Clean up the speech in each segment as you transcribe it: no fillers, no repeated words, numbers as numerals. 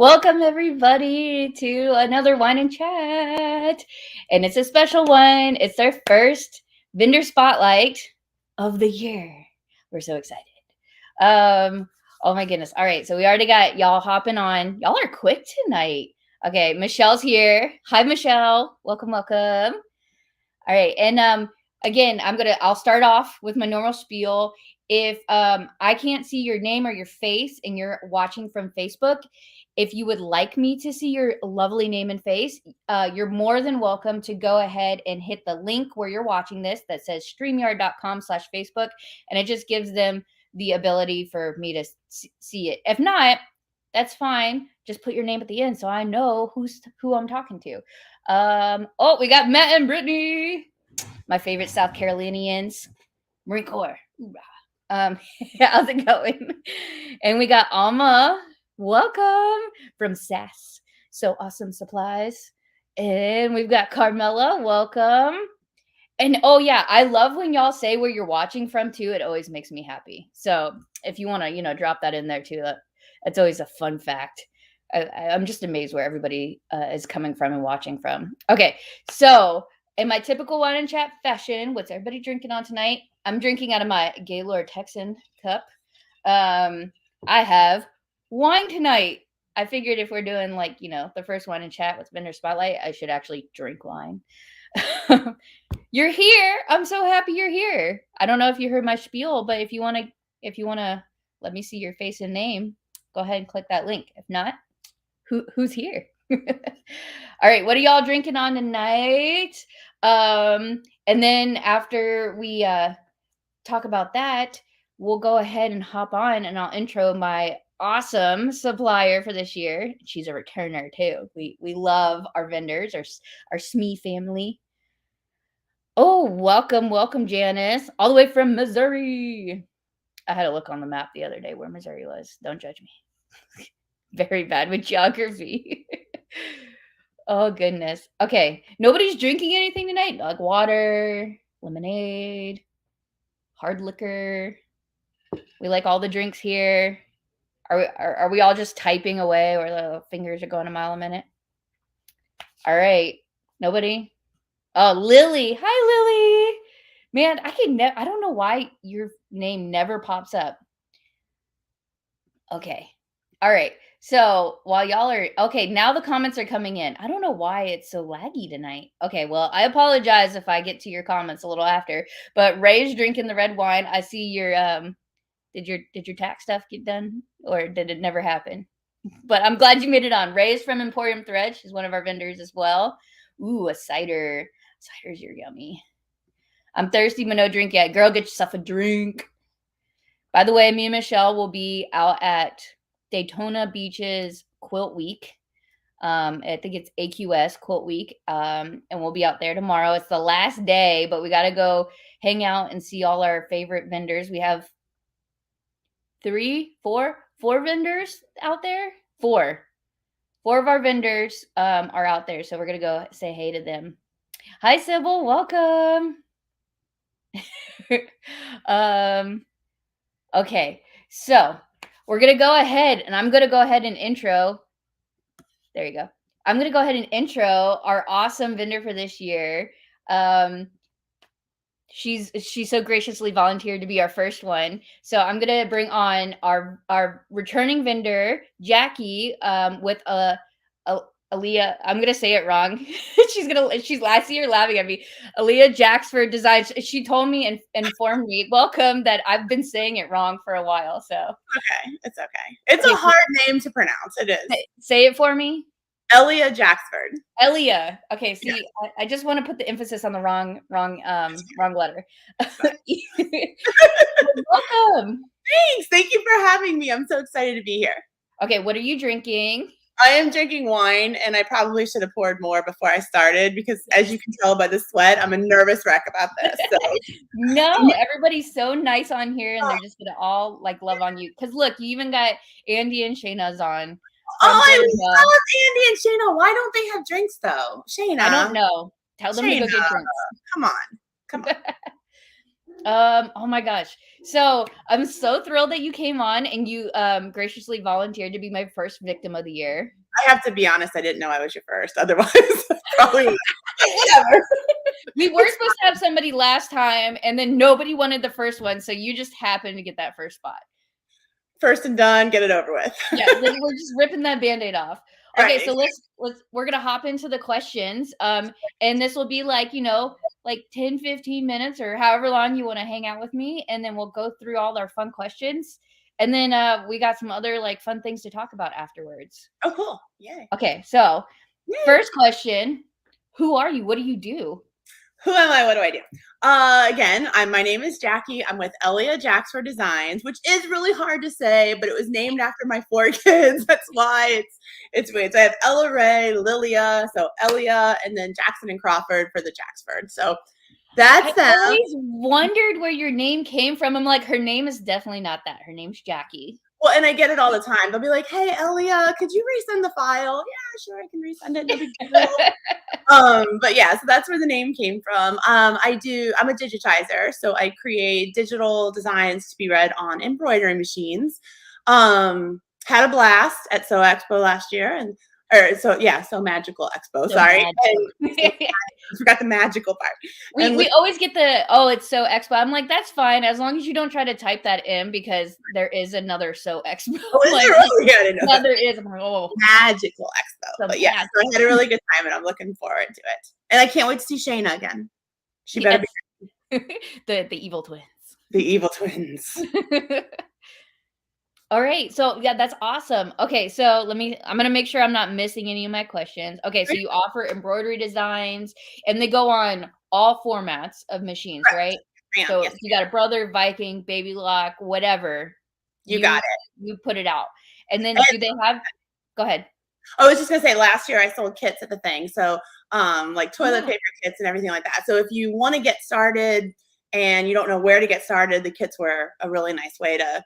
Welcome everybody to another Wine and Chat. And it's a special one. It's our first vendor spotlight of the year. We're so excited. Oh my goodness. All right, so we already got y'all hopping on. Y'all are quick tonight. Okay, Michelle's here. Hi Michelle. Welcome. All right, and again, I'll start off with my normal spiel. If I can't see your name or your face and you're watching from Facebook, if you would like me to see your lovely name and face, you're more than welcome to go ahead and hit the link where you're watching this that says streamyard.com/Facebook. And it just gives them the ability for me to see it. If not, that's fine. Just put your name at the end so I know who I'm talking to. Oh, we got Matt and Brittany, my favorite South Carolinians, Marine Corps. How's it going? And we got Alma. Welcome from SAS. So Awesome Supplies. And we've got Carmela. Welcome. And oh yeah, I love when y'all say where you're watching from too. It always makes me happy. So if you want to, drop that in there too, that's always a fun fact. I'm just amazed where everybody is coming from and watching from. Okay, so in my typical wine and chat fashion, what's everybody drinking on tonight? I'm drinking out of my Gaylord Texan cup. I have wine tonight. I figured if we're doing the first wine and chat with vendor spotlight, I should actually drink wine. You're here. I'm so happy you're here. I don't know if you heard my spiel, but if you want to let me see your face and name, go ahead and click that link. If not, who's here? All right, what are y'all drinking on tonight? And then after we talk about that, we'll go ahead and hop on and I'll intro my awesome supplier for this year. She's a returner too. We love our vendors, our SME family. Oh, welcome, Janice, all the way from Missouri. I had a look on the map the other day where Missouri was. Don't judge me. Very bad with geography. Oh, goodness. Okay, nobody's drinking anything tonight? Like water, lemonade, hard liquor. We like all the drinks here. Are we all just typing away or the fingers are going a mile a minute? All right, nobody? Oh, Lily. Hi, Lily. Man, I don't know why your name never pops up. Okay. All right. So while y'all are okay, now the comments are coming in. I don't know why it's so laggy tonight. Okay, well, I apologize if I get to your comments a little after. But Ray's drinking the red wine. I see your did your tax stuff get done or did it never happen? But I'm glad you made it on. Ray's from Emporium Thread. She's one of our vendors as well. Ooh, a cider. Ciders are yummy. I'm thirsty, but no drink yet. Girl, get yourself a drink. By the way, me and Michelle will be out at Daytona Beach's Quilt Week. I think it's AQS Quilt Week. And we'll be out there tomorrow. It's the last day, but we got to go hang out and see all our favorite vendors. We have four vendors out there. Four of our vendors are out there. So we're going to go say hey to them. Hi, Sybil. Welcome. Okay, so we're going to go ahead and I'm going to go ahead and intro. There you go. I'm going to go ahead and intro our awesome vendor for this year. She's so graciously volunteered to be our first one. So I'm going to bring on our returning vendor, Jacki, with Ellia, I'm gonna say it wrong. she's last year laughing at me. Ellia Jacksford Designs. She told me and informed me, welcome, that I've been saying it wrong for a while. So okay, it's okay. It's a hard name to pronounce. It is. Say it for me. Ellia Jacksford. Ellia. Okay. See, yeah. I just want to put the emphasis on the wrong letter. Welcome. Thanks. Thank you for having me. I'm so excited to be here. Okay, what are you drinking? I am drinking wine, and I probably should have poured more before I started because, as you can tell by the sweat, I'm a nervous wreck about this. So. No, everybody's so nice on here, and they're just gonna all love on you. Because look, you even got Andy and Shayna's on. Oh, I love Andy and Shayna. Why don't they have drinks though, Shayna? I don't know. Tell them to go get drinks. Come on. Oh my gosh. So I'm so thrilled that you came on and you graciously volunteered to be my first victim of the year. I have to be honest, I didn't know I was your first. Otherwise, probably whatever. We were supposed to have somebody last time, and then nobody wanted the first one, so you just happened to get that first spot. First and done, get it over with. Yeah, we're just ripping that Band-Aid off. Okay, Right. so we're gonna hop into the questions. And this will be like, 10, 15 minutes or however long you want to hang out with me, and then we'll go through all our fun questions. And then we got some other like fun things to talk about afterwards. Oh, cool. Yay. Okay, so Yay. First question, who are you? What do you do? Who am I? What do I do? Again, my name is Jacki. I'm with Ellia Jacksford Designs, which is really hard to say, but it was named after my 4 kids. That's why it's weird. So I have Ella Ray, Lilia, so Ellia, and then Jackson and Crawford for the Jacksford. So that's them. I always wondered where your name came from. I'm like, her name is definitely not that. Her name's Jacki. Well, and I get it all the time. They'll be like, "Hey, Ellia, could you resend the file?" Yeah, sure, I can resend it. No big deal. But yeah, so that's where the name came from. I'm a digitizer, so I create digital designs to be read on embroidery machines. Had a blast at Sew Expo last year, Sew Magical Expo. Sorry, I forgot the magical part. We always get it's Sew Expo. I'm like, that's fine as long as you don't try to type that in because there is another Sew Expo. Oh, is there really? Yeah, I didn't know. Yeah, there is. I'm like, Magical Expo. But yeah, so I had a really good time and I'm looking forward to it. And I can't wait to see Shayna again. She better be the evil twins. The evil twins. All right. So yeah, that's awesome. Okay. So I'm going to make sure I'm not missing any of my questions. Okay. So you offer embroidery designs and they go on all formats of machines, right? So yes, you got a Brother, Viking, Baby Lock, whatever. You got it. You put it out. And then do they have, go ahead. I was just going to say last year I sold kits at the thing. So like toilet paper kits and everything like that. So if you want to get started and you don't know where to get started, the kits were a really nice way to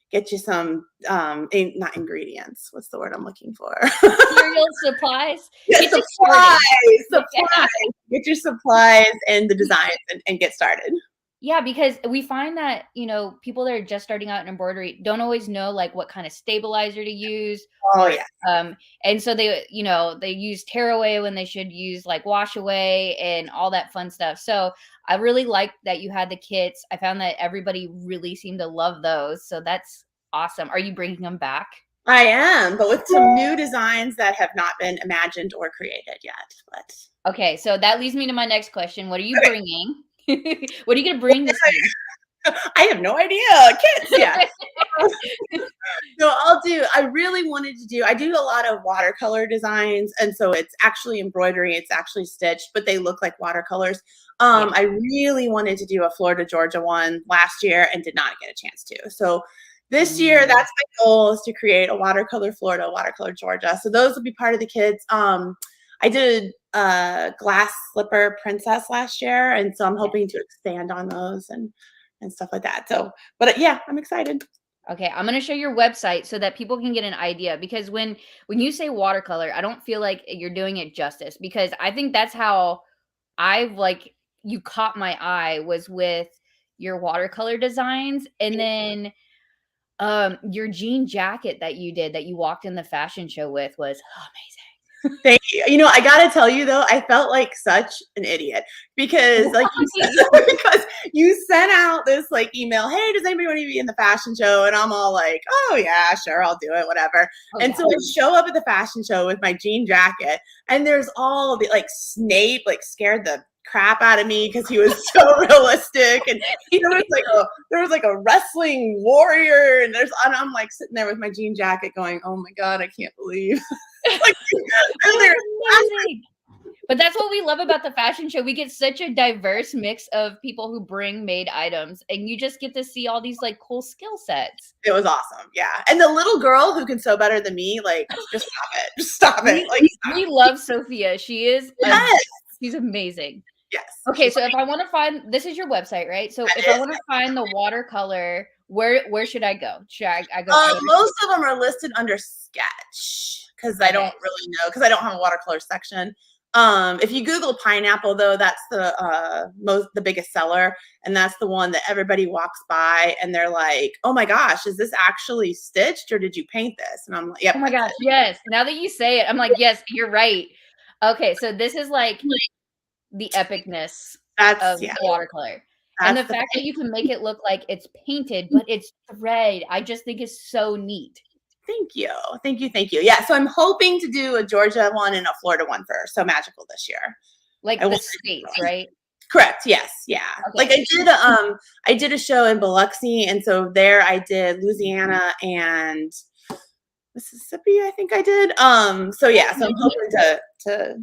get you some, not ingredients. What's the word I'm looking for? Material supplies. Yeah, supplies. Get your supplies and the designs and get started. Yeah, because we find that, people that are just starting out in embroidery don't always know like what kind of stabilizer to use. Oh, yeah. And so they use tear away when they should use like wash away and all that fun stuff. So I really like that you had the kits. I found that everybody really seemed to love those. So that's awesome. Are you bringing them back? I am, but with some new designs that have not been imagined or created yet. But okay, so that leads me to my next question. What are you bringing? What are you going to bring this year? I have no idea. Kits, yeah. So I do a lot of watercolor designs. And so it's actually embroidery. It's actually stitched, but they look like watercolors. I really wanted to do a Florida, Georgia one last year and did not get a chance to. So this year, that's my goal, is to create a watercolor Florida, watercolor Georgia. So those will be part of the kids. I did a glass slipper princess last year, and so I'm hoping to expand on those and stuff like that. So, but yeah, I'm excited. Okay, I'm going to show your website so that people can get an idea, because when you say watercolor, I don't feel like you're doing it justice, because I think that's how you caught my eye was with your watercolor designs, and then your jean jacket that you walked in the fashion show with was amazing. Thank you. I gotta tell you though, I felt like such an idiot because because you sent out this like email, hey, does anybody want to be in the fashion show? And I'm all like, oh yeah, sure, I'll do it, whatever. So I show up at the fashion show with my jean jacket, and there's all the Snape scared the crap out of me because he was so realistic, and there was a wrestling warrior, and I'm like sitting there with my jean jacket going, oh my god, I can't believe. But that's what we love about the fashion show. We get such a diverse mix of people who bring made items, and you just get to see all these cool skill sets. It was awesome. Yeah. And the little girl who can sew better than me, just stop it. We love Sophia. She is she's amazing. Yes. Okay, so if I want to find, this is your website, right? So if I want to find the watercolor, where should I go? Should I go? Most of them are listed under sketch because I don't really know, because I don't have a watercolor section. If you Google pineapple, though, that's the biggest seller, and that's the one that everybody walks by and they're like, "Oh my gosh, is this actually stitched or did you paint this?" And I'm like, "Yep." Oh my gosh, yes. Now that you say it, I'm like, yes, you're right. Okay, so this is like the epicness of Yeah. watercolor. And That's the fact that you can make it look like it's painted, but it's thread, I just think is so neat. Thank you. Thank you. Thank you. Yeah. So I'm hoping to do a Georgia one and a Florida one for So Magical this year. Like the states, right? Correct. Yes. Yeah. Okay. Like I did a show in Biloxi, and so there I did Louisiana and Mississippi, I think I did. So yeah, so I'm hoping to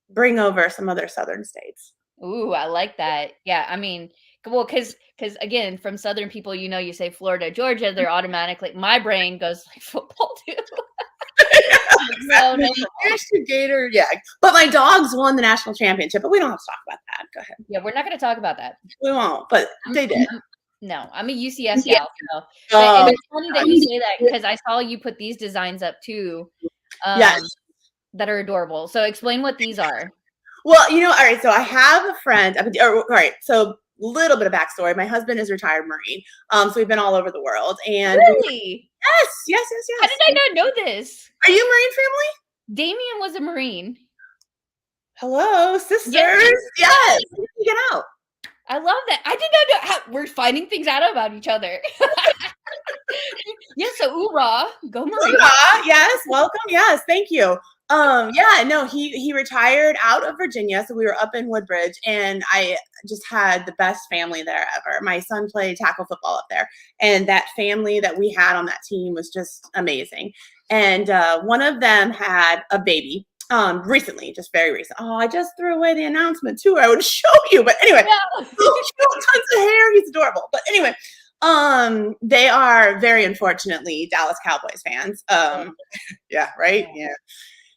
bring over some other southern states. Ooh, I like that. Yeah, I mean, well, because again, from Southern people, you say Florida, Georgia, they're automatically, my brain goes like football too. No, Gator, yeah. But my dogs won the national championship, but we don't have to talk about that. Go ahead. Yeah, we're not going to talk about that. We won't, but they did. No, I'm a UCF gal. So. But it's funny that you say that because I saw you put these designs up too. Yes. That are adorable. So explain what these are. Well, all right. So I have a friend. All right. So little bit of backstory. My husband is a retired Marine. So we've been all over the world. And really? Yes. How did I not know this? Are you Marine family? Damien was a Marine. Hello, sisters. Yes. Get out. I love that. I did not know how we're finding things out about each other. Yeah, so hoorah, go Marine. Hoorah, yes, welcome. Yes, thank you. Yeah, no, he retired out of Virginia, so we were up in Woodbridge, and I just had the best family there ever. My son played tackle football up there, and that family that we had on that team was just amazing. And one of them had a baby recently, just very recent. Oh, I just threw away the announcement too. I would show you, but anyway, tons of hair. He's adorable. But anyway, they are very unfortunately Dallas Cowboys fans. Yeah, right. Yeah.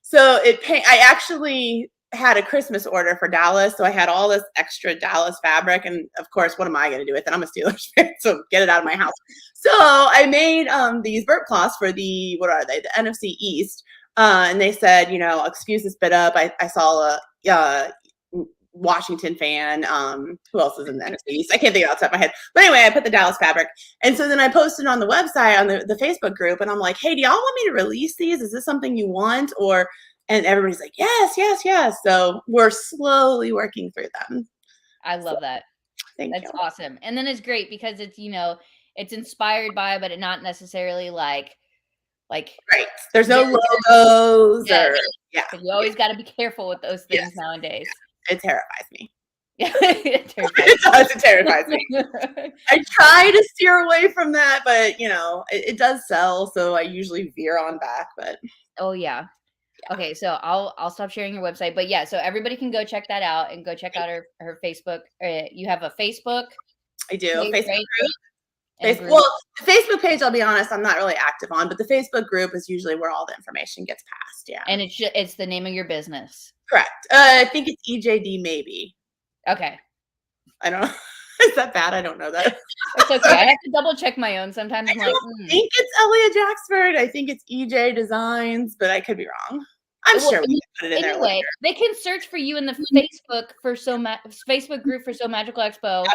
So I actually had a Christmas order for Dallas, so I had all this extra Dallas fabric, and of course, what am I going to do with it? I'm a Steelers fan, so get it out of my house. So I made these burp cloths for the NFC East. And they said, excuse this bit up. I saw a Washington fan. Who else is in the NFC East? I can't think off the top of my head. But anyway, I put the Dallas fabric. And so then I posted on the website, on the Facebook group, and I'm like, hey, do y'all want me to release these? Is this something you want? And everybody's like, yes. So we're slowly working through them. I love that. That's awesome. And then it's great because it's, it's inspired by, but it not necessarily like right. There's no logos. Yes. You always got to be careful with those things nowadays. It terrifies me. It terrifies me. I try to steer away from that, but it does sell, so I usually veer on back. But oh yeah. Okay, so I'll stop sharing your website, but yeah, so everybody can go check that out and go check out her Facebook. You have a Facebook. I do. Facebook group. Well, the Facebook page, I'll be honest, I'm not really active on, but the Facebook group is usually where all the information gets passed. Yeah. And it's the name of your business. Correct. I think it's EJD maybe. Okay. I don't know. Is that bad? I don't know that. It's okay. I have to double check my own sometimes. I'm I think it's Ellia Jacksford. I think it's EJ Designs, but I could be wrong. I'm sure we can put it in there. Anyway, they can search for you in the Facebook Facebook group for So Magical Expo.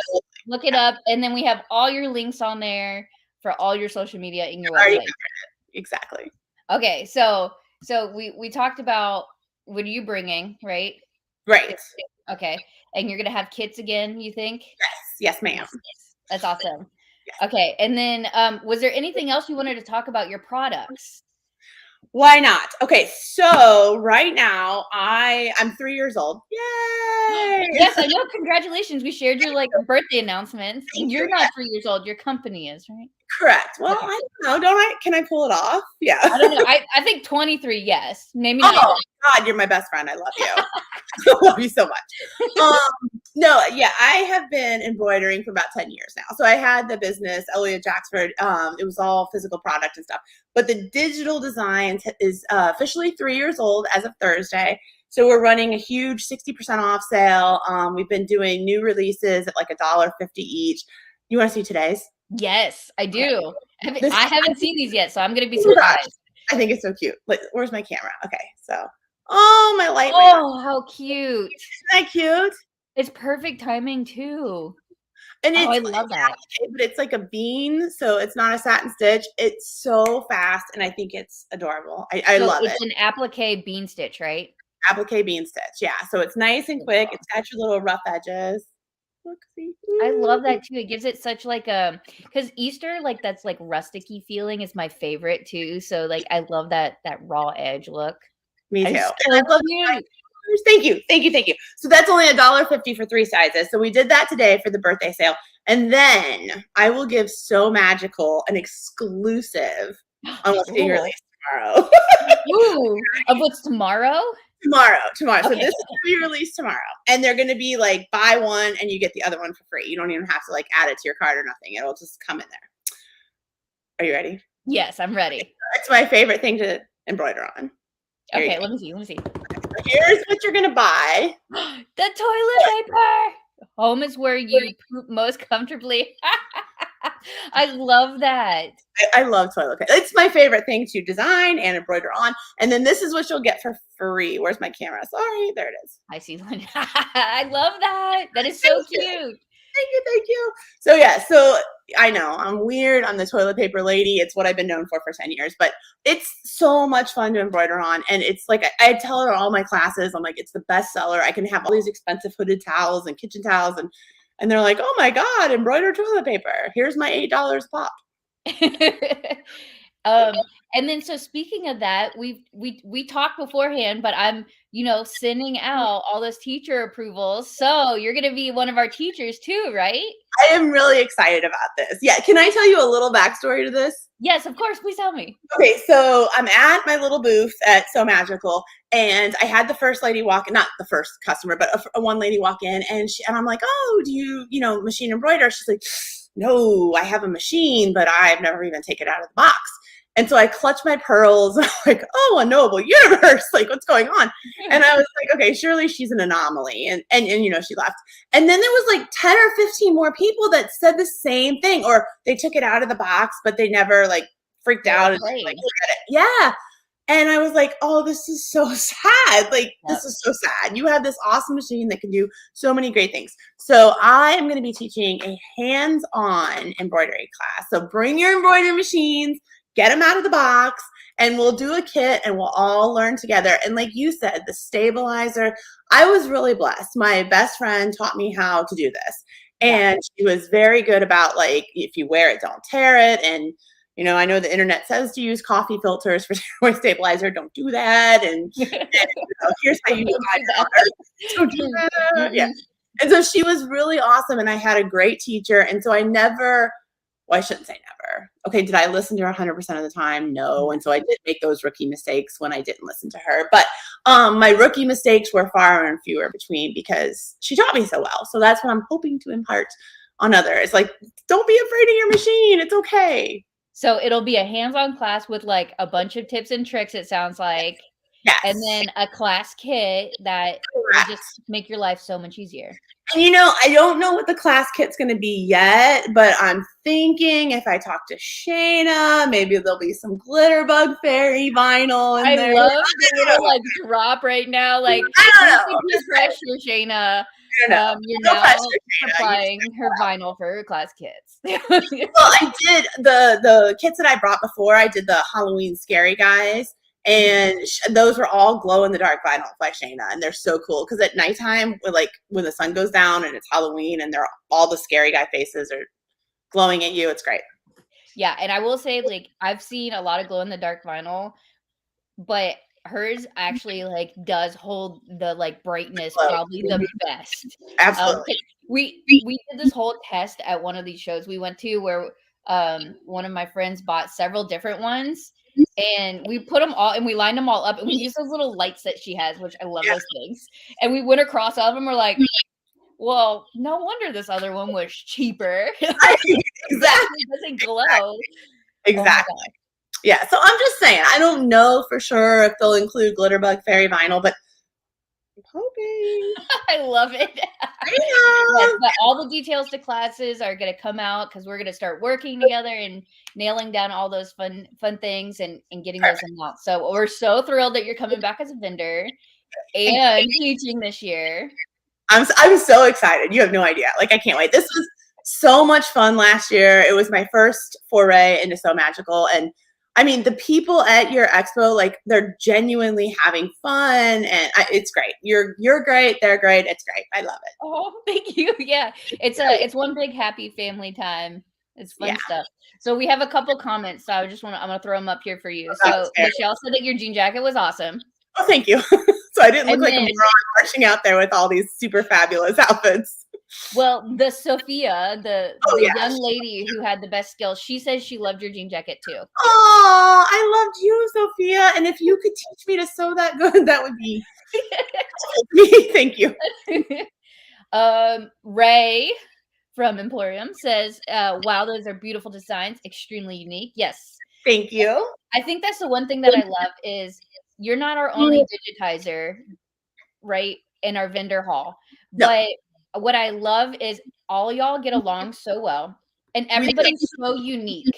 Look it up, and then we have all your links on there for all your social media in your website. Exactly. Okay, so we talked about what are you bringing, right? Right. Okay, and you're gonna have kits again, you think? Yes, ma'am. That's awesome. Yes. Okay, and then was there anything else you wanted to talk about your products? Why not? Okay, so right now I'm 3 years old. Yay! Yes, I know. Congratulations. We shared your birthday announcements. You're not 3 years old. Your company is, right? Correct. Well, okay. I don't know. Can I pull it off? Yeah. I don't know. I think 23, yes. Maybe not. Oh, God, you're my best friend. I love you. I love you so much. No, yeah, I have been embroidering for about 10 years now. So I had the business, Ellia Jacksford. It was all physical product and stuff. But the digital designs is officially 3 years old as of Thursday. So we're running a huge 60% off sale. We've been doing new releases at like $1.50 each. You want to see today's? Yes, I do. I haven't seen these yet, so I'm going to be surprised. I think it's so cute. Where's my camera? Okay, so Oh, my light went off. Oh, how cute. Isn't that cute? It's perfect timing too. And Oh, I it's love that. but it's like a bean, so it's not a satin stitch. It's so fast, and I think it's adorable. I So love it. it's an applique bean stitch, right? Applique bean stitch, yeah. So it's nice and quick. It's got your little rough edges. Look, see. I love Ooh. that too. It gives it such like a because Easter like that's like rusticy feeling is my favorite too. So like I love that raw edge look. Me too. It's And so I love cute. thank you, thank you, thank you. So that's only $1.50 for 3 sizes. So we did that today for the birthday sale. And then I will give So Magical an exclusive on what's being Ooh. released tomorrow. Ooh, of what's tomorrow? Tomorrow. So Okay. this is gonna be released tomorrow. And they're gonna be like buy one and you get the other one for free. You don't even have to like add it to your cart or nothing. It'll just come in there. Are you ready? Yes, I'm ready. It's my favorite thing to embroider on. Here Okay, let me see. So here's what you're gonna buy. The toilet paper. Home is where you poop most comfortably. I love that. I love toilet paper. It's my favorite thing to design and embroider on. And then this is what you'll get for free. Where's my camera? Sorry, there it is. I see Linda. I love that. That is so cute. Thank you. So yeah, so I know I'm weird. I'm the toilet paper lady. It's what I've been known for 10 years, but it's so much fun to embroider on. And it's like, I tell her all my classes, I'm like, it's the best seller. I can have all these expensive hooded towels and kitchen towels. And they're like, oh my God, embroidered toilet paper. Here's my $8 pop. And then so speaking of that, we talked beforehand, but I'm sending out all those teacher approvals. So you're gonna be one of our teachers too, right? I am really excited about this. Yeah, can I tell you a little backstory to this? Yes, of course. Please tell me. Okay, so I'm at my little booth at So Magical, and I had the first lady walk in, not the first customer, but a one lady walk in, and I'm like, oh, do you machine embroider? She's like, no, I have a machine, but I've never even taken it out of the box. And so I clutched my pearls, like, oh, a noble universe, like what's going on? And I was like, okay, surely she's an anomaly. And she left. And then there was like 10 or 15 more people that said the same thing, or they took it out of the box, but they never like freaked out and like look at it. Yeah. And I was like, oh, this is so sad. Like, this is so sad. You have this awesome machine that can do so many great things. So I am going to be teaching a hands-on embroidery class. So bring your embroidery machines, get them out of the box, and we'll do a kit and we'll all learn together. And like you said, the stabilizer, I was really blessed. My best friend taught me how to do this. And she was very good about like, if you wear it, don't tear it. And I know the internet says to use coffee filters for your stabilizer. Don't do that. And here's how you don't do that. Yeah. And so she was really awesome. And I had a great teacher. And so I shouldn't say never. Okay, did I listen to her 100% of the time? No. And so I did make those rookie mistakes when I didn't listen to her. But my rookie mistakes were far and fewer between because she taught me so well. So that's what I'm hoping to impart on others. Like, don't be afraid of your machine. It's okay. So it'll be a hands-on class with like a bunch of tips and tricks, it sounds like. Yes. And then a class kit that will just make your life so much easier. And I don't know what the class kit's going to be yet, but I'm thinking if I talk to Shayna, maybe there'll be some glitter bug fairy vinyl in there. I love the little like drop right now. Like, I don't know. Pressure, Shayna. You're now applying her vinyl for her class kits. Well, I did the kits that I brought before. I did the Halloween scary guys. And those were all glow in the dark vinyl by Shayna, and they're so cool because at nighttime, when the sun goes down and it's Halloween, and all the scary guy faces are glowing at you. It's great. Yeah, and I will say, like, I've seen a lot of glow in the dark vinyl, but hers actually does hold the brightness probably the best. Absolutely. We did this whole test at one of these shows we went to where one of my friends bought several different ones. And we put them all and we lined them all up and we used those little lights that she has, which I love those things. And we went across all of them. We're like, well, no wonder this other one was cheaper. Exactly. It doesn't glow. Exactly. Yeah. So I'm just saying, I don't know for sure if they'll include glitter bug fairy vinyl, but I'm hoping. I love it. I Yes, know. but all the details to classes are going to come out because we're going to start working together and nailing down all those fun things and getting those Perfect. announced. So we're so thrilled that you're coming back as a vendor And and teaching this year. I'm so excited. You have no idea. Like I can't wait. This was so much fun last year. It was my first foray into So Magical, and I mean the people at your expo, like they're genuinely having fun, and it's great. You're great. They're great. It's great. I love it. Oh, thank you. Yeah. It's one big happy family time. It's Yeah. fun stuff. So we have a couple comments. So I'm gonna throw them up here for you. That So was fair. Michelle said that your jean jacket was awesome. Oh, thank you. So I didn't look And like a then, moron marching out there with all these super fabulous outfits. well, the Sophia, the Oh the yeah. young lady who had the best skills, she says she loved your jean jacket too. Oh, I loved you, Sophia. And if you could teach me to sew that good, that would be me. Thank you. Ray from Emporium says, wow, those are beautiful designs, extremely unique. Yes. Thank you. I think that's the one thing that I love is you're not our only digitizer, right, in our vendor hall. No, But what I love is all y'all get along so well and we everybody's so unique.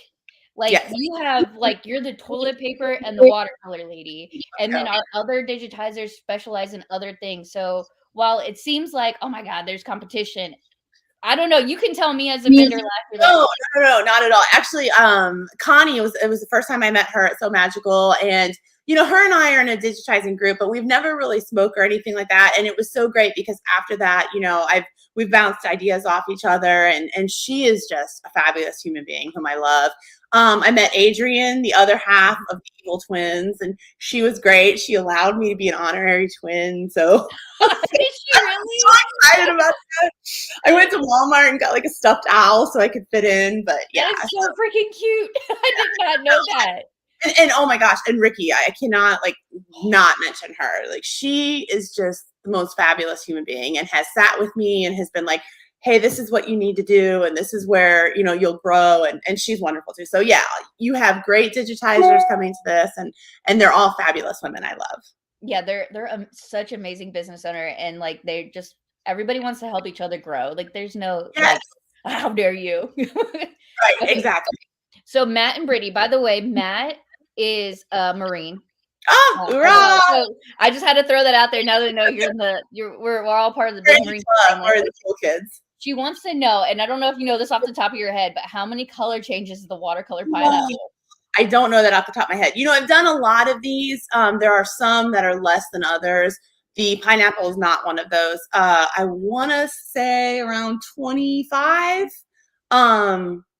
Like yes. you have like you're the toilet paper and the watercolor lady. And then our other digitizers specialize in other things. So while it seems like, oh my God, there's competition. I don't know. You can tell me as a vendor last year that No, not at all. Actually, Connie it was the first time I met her at So Magical, and her and I are in a digitizing group, but we've never really spoke or anything like that. And it was so great because after that, we've bounced ideas off each other, and she is just a fabulous human being whom I love. I met Adrienne, the other half of the Evil Twins, and she was great. She allowed me to be an honorary twin, so did she I'm really? so excited about that. I went to Walmart and got like a stuffed owl so I could fit in, but yeah. That's so freaking cute. I did not know that. And oh my gosh, and Ricky, I cannot not mention her. Like she is just the most fabulous human being and has sat with me and has been like, hey, this is what you need to do, and this is where you'll grow, and she's wonderful too. So yeah, you have great digitizers coming to this, and they're all fabulous women I love. Yeah, they're such amazing business owner and like they're just everybody wants to help each other grow. Like there's no Yes. like how dare you? Right, Okay. exactly. So Matt and Brittany, by the way, Matt is a Marine. Oh, hurrah! So I just had to throw that out there. Now that I know we're all part of the big Marine family. We're the cool kids. She wants to know, and I don't know if you know this off the top of your head, but how many color changes is the watercolor pineapple? I don't know that off the top of my head. I've done a lot of these. There are some that are less than others. The pineapple is not one of those. I want to say around 25,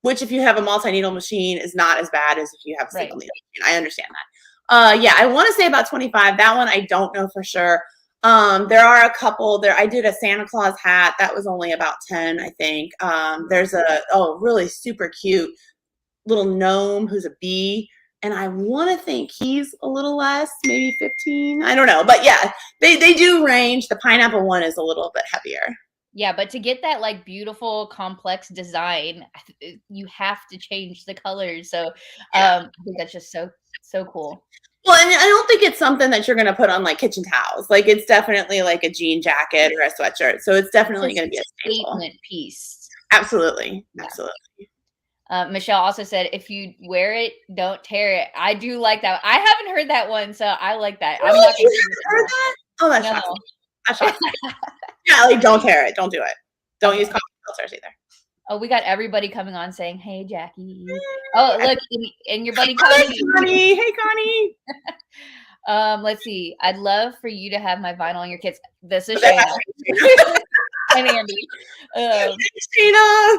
which if you have a multi-needle machine is not as bad as if you have a single needle machine. I understand that. Yeah, I want to say about 25. That one I don't know for sure. There are a couple there. I did a Santa Claus hat. That was only about 10, I think. There's really super cute little gnome who's a bee, and I want to think he's a little less, maybe 15. I don't know, but yeah, they do range. The pineapple one is a little bit heavier. Yeah, but to get that like beautiful complex design, you have to change the colors. So I think that's just so cool. Well, and I don't think it's something that you're going to put on like kitchen towels. Like it's definitely like a jean jacket or a sweatshirt. So it's definitely going to be a statement piece. Absolutely. Absolutely. Michelle also said, if you wear it, don't tear it. I do like that. I haven't heard that one, so I like that. Really? I'm not you heard that? Oh, that's shocking. That's shocking. Yeah, like don't tear it. Don't do it. Don't use coffee filters either. Oh, we got everybody coming on saying, hey, Jacki. Oh, look, and your buddy Connie. Hey, Connie. Let's see. I'd love for you to have my vinyl on your kits. This is Shayna. And Andy. Shayna.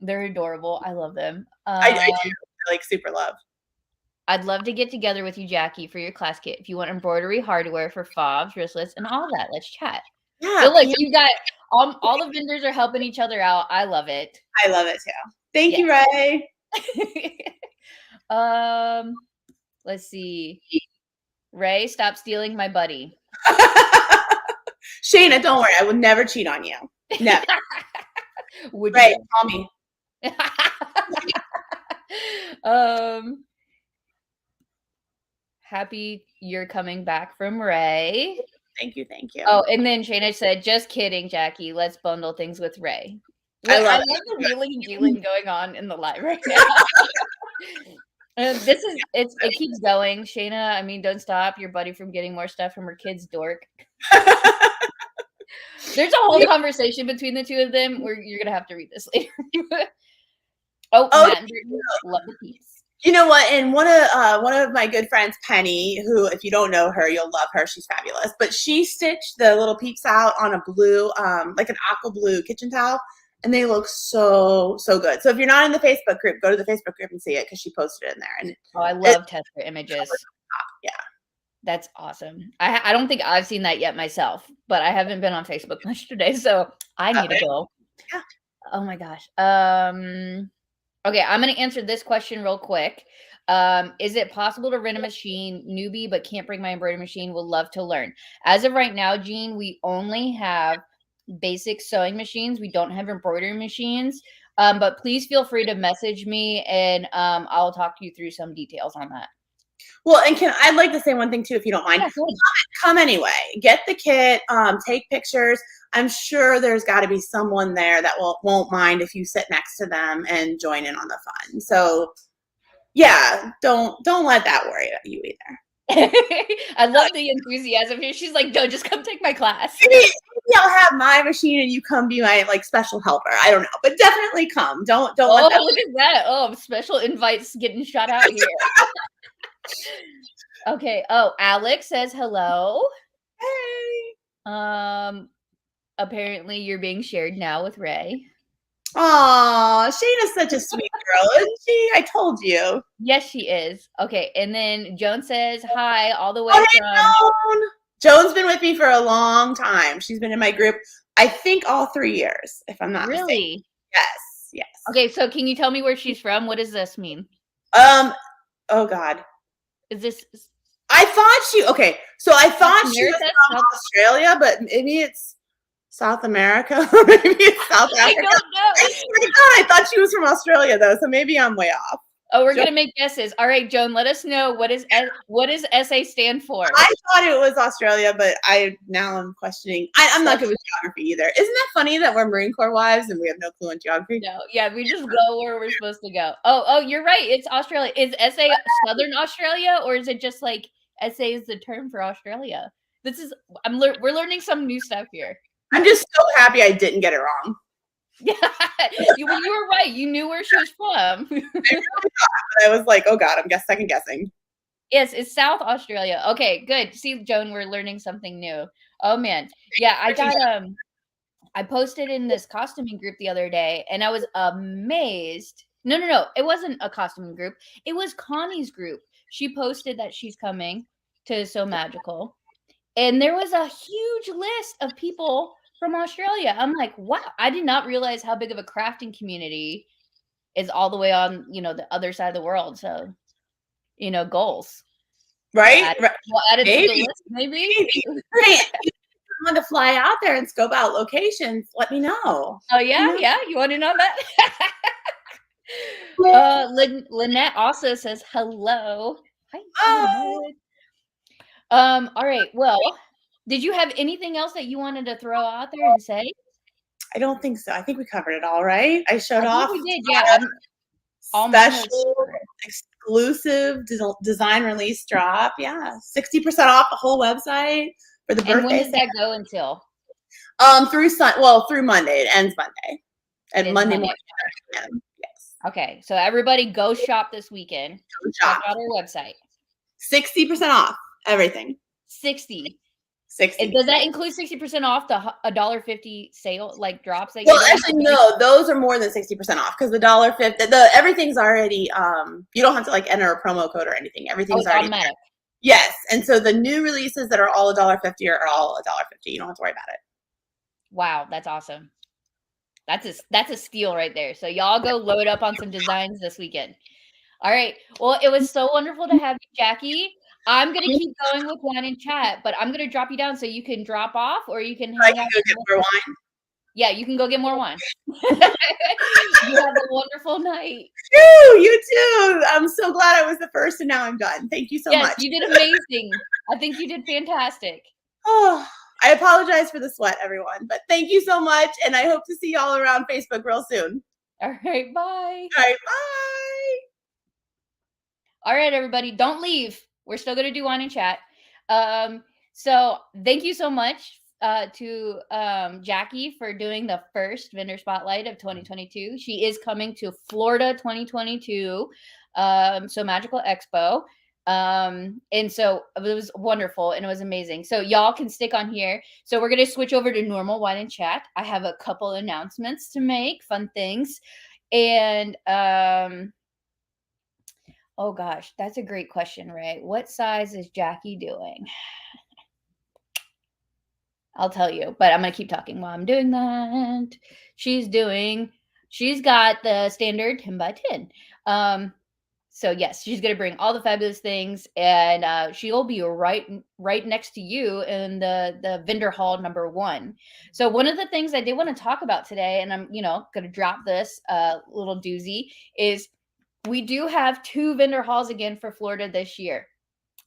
They're adorable. I love them. I do. I like super love. I'd love to get together with you, Jacki, for your class kit. If you want embroidery, hardware for fobs, wristlets, and all that, let's chat. Yeah. So look, you got all the vendors are helping each other out. I love it. I love it too. Thank you, Ray. Let's see. Ray, stop stealing my buddy. Shayna, don't worry. I would never cheat on you. Never. Would Ray, call me. Happy you're coming back from Ray. Thank you. Thank you. Oh, and then Shayna said, just kidding, Jacki. Let's bundle things with Ray. I I love love the wheeling and dealing going on in the live right now. It keeps going. Shayna, I mean, don't stop your buddy from getting more stuff from her kids, dork. There's a whole conversation between the two of them where you're going to have to read this later. Matt and Brittany, love the peeps. You know what? And one of my good friends, Penny, who, if you don't know her, you'll love her. She's fabulous. But she stitched the little peeps out on a blue, like an aqua blue kitchen towel, and they look so good. So if you're not in the Facebook group, go to the Facebook group and see it because she posted it in there. And I love Tessa images. Yeah, that's awesome. I don't think I've seen that yet myself, but I haven't been on Facebook much today, so I need to go. Yeah. Oh my gosh. Okay, I'm going to answer this question real quick. Is it possible to rent a machine? Newbie, but can't bring my embroidery machine. Would love to learn. As of right now, Jean, we only have basic sewing machines. We don't have embroidery machines. But please feel free to message me and I'll talk you through some details on that. Well, and I'd like to say one thing too, if you don't mind. Yeah, come anyway. Get the kit. Take pictures. I'm sure there's got to be someone there that won't mind if you sit next to them and join in on the fun. So, yeah, don't let that worry about you either. I love the enthusiasm here. She's like, "No, just come take my class." Maybe I'll have my machine and you come be my special helper. I don't know, but definitely come. Don't let that. Look at that! Oh, special invites getting shot out here. Okay. Oh, Alex says hello. Hey. Apparently you're being shared now with Ray. Aw, Shayna's such a sweet girl, isn't she? I told you. Yes, she is. Okay, and then Joan says hi all the way from Joan's been with me for a long time. She's been in my group, I think, all 3 years, if I'm not mistaken. Really? Yes. Okay, so can you tell me where she's from? What does this mean? Oh God. Is this I thought she was from Australia, but maybe it's South America. Maybe it's South Africa. I don't know. I thought she was from Australia though, so maybe I'm way off. Oh, we're gonna make guesses. All right, Joan, let us know what does SA stand for? I thought it was Australia, but now I'm questioning. I'm not good with geography either. Isn't that funny that we're Marine Corps wives and we have no clue on geography? No, yeah, we just go where we're supposed to go. Oh, you're right. It's Australia. Is SA Southern Australia, or is it just like SA is the term for Australia? We're learning some new stuff here. I'm just so happy I didn't get it wrong. Yeah, you were right. You knew where she was from. I was like, oh God, I'm second guessing. Yes, it's South Australia. Okay, good. See, Joan, we're learning something new. Oh man, yeah, I got I posted in this costuming group the other day, and I was amazed. No, it wasn't a costuming group. It was Connie's group. She posted that she's coming to So Magical, and there was a huge list of people from Australia. I'm like, wow, I did not realize how big of a crafting community is all the way on, the other side of the world. So, goals. Right? We'll add it to the list, maybe. Right. If you want to fly out there and scope out locations, let me know. Oh, yeah? Yeah? You want to know that? Lynette also says hello. Hi. All right. Well, did you have anything else that you wanted to throw out there and say? I don't think so. I think we covered it all, right? I showed off. We did, yeah. Special, exclusive design release drop. Yeah, 60% off the whole website for the birthday. And when does that go until? Through Monday. It ends Monday. And Monday morning. Yes. Okay, so everybody go shop this weekend. Go shop. Check out our website. 60% off everything. 60. And does that include 60% off the $1.50 sale, like drops? Actually, no. Those are more than 60% off because the $1.50, everything's already. You don't have to enter a promo code or anything. Everything's already automatic. Yes, and so the new releases that are all $1.50 are all $1.50. You don't have to worry about it. Wow, that's awesome. That's a steal right there. So y'all go load up on some designs this weekend. All right. Well, it was so wonderful to have you, Jacki. I'm going to keep going with wine and chat, but I'm going to drop you down so you can drop off or you can hang out. Go get more wine? Yeah, you can go get more wine. You have a wonderful night. You too. I'm so glad I was the first and now I'm done. Thank you so much. You did amazing. I think you did fantastic. Oh, I apologize for the sweat, everyone, but thank you so much, and I hope to see y'all around Facebook real soon. All right, bye. All right, bye. All right, everybody, don't leave. We're still going to do wine and chat. So thank you so much to Jacki for doing the first vendor spotlight of 2022. She is coming to Florida 2022, so Magical Expo. And so it was wonderful and it was amazing. So y'all can stick on here. So we're going to switch over to normal wine and chat. I have a couple announcements to make, fun things. And oh gosh, that's a great question, Ray. What size is Jacki doing? I'll tell you, but I'm going to keep talking while I'm doing that. She's got the standard 10 by 10. So yes, she's going to bring all the fabulous things, and she'll be right next to you in the vendor hall number 1. So one of the things I did want to talk about today, and I'm going to drop this little doozy, is we do have 2 vendor halls again for Florida this year.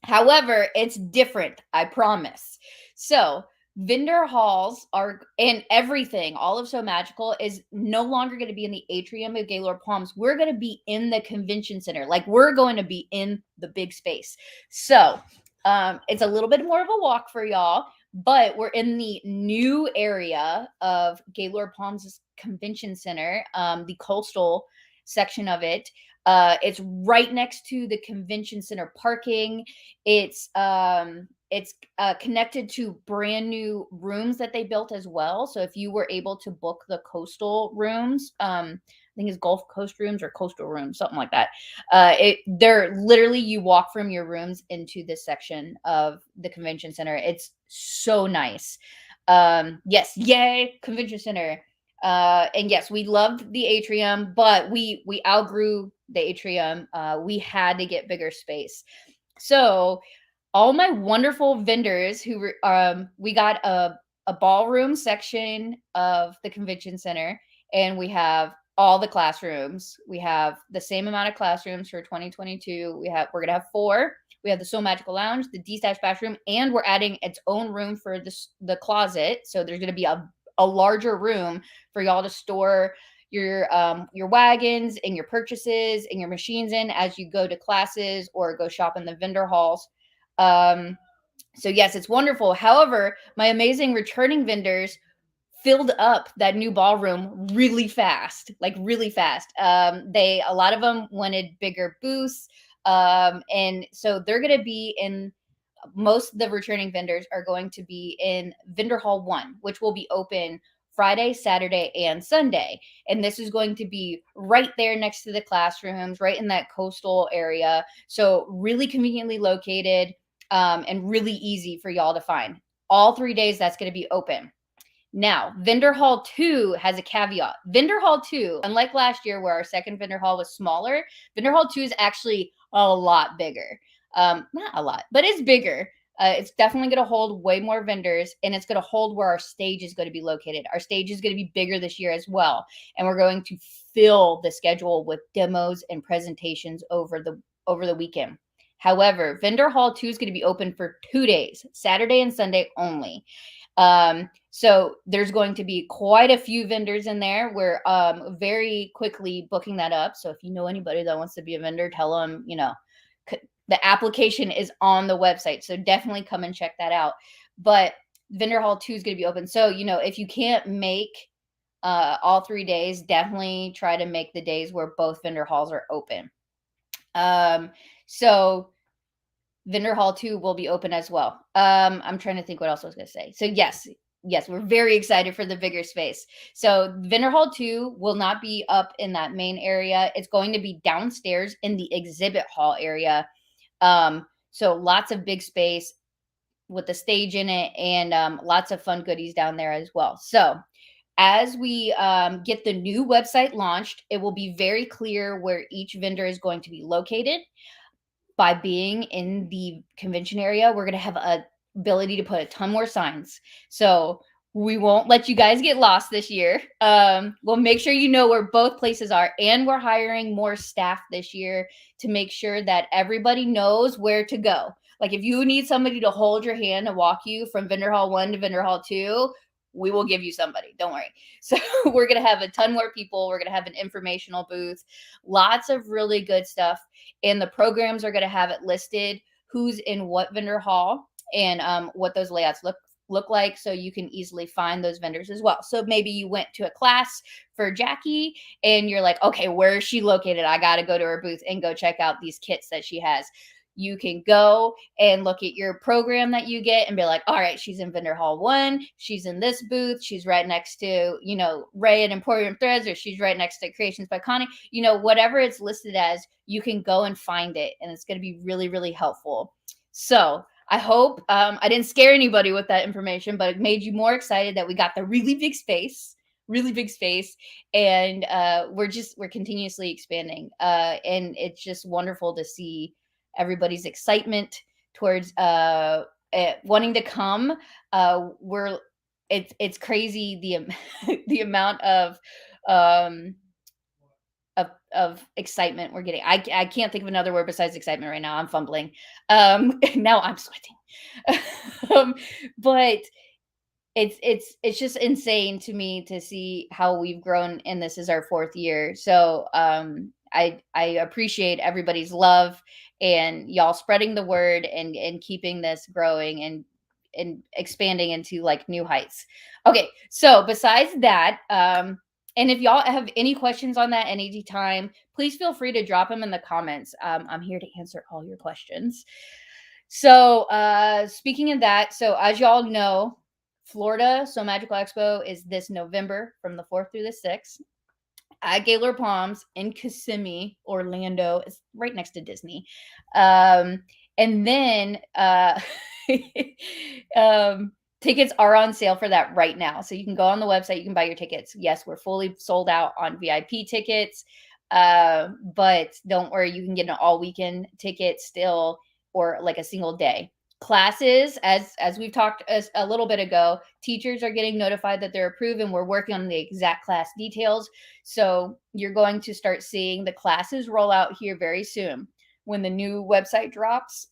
However, it's different, I promise. So vendor halls are, and everything, all of So Magical is no longer going to be in the atrium of Gaylord Palms. We're going to be in the convention center. Like, we're going to be in the big space. So it's a little bit more of a walk for y'all, but we're in the new area of Gaylord Palms Convention Center, the coastal section of it. It's right next to the convention center parking. It's connected to brand new rooms that they built as well. So if you were able to book the coastal rooms, I think it's Gulf Coast rooms or coastal rooms, something like that. They're literally, you walk from your rooms into this section of the convention center. It's so nice. Yes, yay, convention center. And yes, we loved the atrium, but we outgrew the atrium. We had to get bigger space. So all my wonderful vendors who were, we got a ballroom section of the convention center, and we have all the classrooms. We have the same amount of classrooms for 2022. We're going to have 4. We have the So Magical Lounge, the D-Stash bathroom, and we're adding its own room for the closet. So there's going to be a larger room for y'all to store your wagons and your purchases and your machines in as you go to classes or go shop in the vendor halls. So yes, it's wonderful. However, my amazing returning vendors filled up that new ballroom really fast, like really fast. A lot of them wanted bigger booths. And so they're going to be in, most of the returning vendors are going to be in vendor hall 1, which will be open Friday, Saturday, and Sunday. And this is going to be right there next to the classrooms, right in that coastal area. So really conveniently located, and really easy for y'all to find. All 3 days that's going to be open. Now, vendor hall 2 has a caveat. Vendor hall 2, unlike last year where our second vendor hall was smaller, vendor hall 2 is actually a lot bigger. Not a lot, but it's bigger. It's definitely going to hold way more vendors, and it's going to hold where our stage is going to be located. Our stage is going to be bigger this year as well, and we're going to fill the schedule with demos and presentations over the weekend. However, vendor hall 2 is going to be open for 2 days, Saturday and Sunday only. So there's going to be quite a few vendors in there. We're very quickly booking that up. So if you know anybody that wants to be a vendor, tell them, the application is on the website. So definitely come and check that out. But vendor hall 2 is going to be open. So, if you can't make all 3 days, definitely try to make the days where both vendor halls are open. So vendor hall 2 will be open as well. I'm trying to think what else I was going to say. So yes, we're very excited for the bigger space. So vendor hall 2 will not be up in that main area. It's going to be downstairs in the exhibit hall area. So lots of big space with the stage in it, and lots of fun goodies down there as well. So as we get the new website launched, it will be very clear where each vendor is going to be located. By being in the convention area, we're going to have a ability to put a ton more signs. So We won't let you guys get lost this year. We'll make sure you know where both places are, and we're hiring more staff this year to make sure that everybody knows where to go. Like if you need somebody to hold your hand and walk you from vendor hall 1 to vendor hall 2, we will give you somebody. Don't worry. So we're going to have a ton more people. We're going to have an informational booth, lots of really good stuff. And the programs are going to have it listed who's in what vendor hall and what those layouts look like, so you can easily find those vendors as well. So maybe you went to a class for Jacki and you're like, okay, where is she located? I got to go to her booth and go check out these kits that she has. You can go and look at your program that you get and be like, all right, she's in vendor hall 1. She's in this booth. She's right next to, Ray and Emporium Threads, or she's right next to Creations by Connie. Whatever it's listed as, you can go and find it. And it's going to be really, really helpful. So I hope I didn't scare anybody with that information, but it made you more excited that we got the really big space, and we're continuously expanding, and it's just wonderful to see everybody's excitement towards wanting to come. It's crazy the amount of excitement we're getting. I can't think of another word besides excitement right now. I'm fumbling. Now I'm sweating. But it's just insane to me to see how we've grown, and this is our 4th year. So I appreciate everybody's love and y'all spreading the word and keeping this growing and expanding into like new heights. Okay, so besides that, and if y'all have any questions on that at any time, please feel free to drop them in the comments. I'm here to answer all your questions. So speaking of that, so as y'all know, Florida Sew Magical Expo is this November from the 4th through the 6th at Gaylord Palms in Kissimmee, Orlando. It's right next to Disney. And then tickets are on sale for that right now. So you can go on the website, you can buy your tickets. Yes, we're fully sold out on VIP tickets. But don't worry, you can get an all weekend ticket still, or like a single day. Classes, as we've talked a little bit ago, teachers are getting notified that they're approved, and we're working on the exact class details. So you're going to start seeing the classes roll out here very soon. When the new website drops,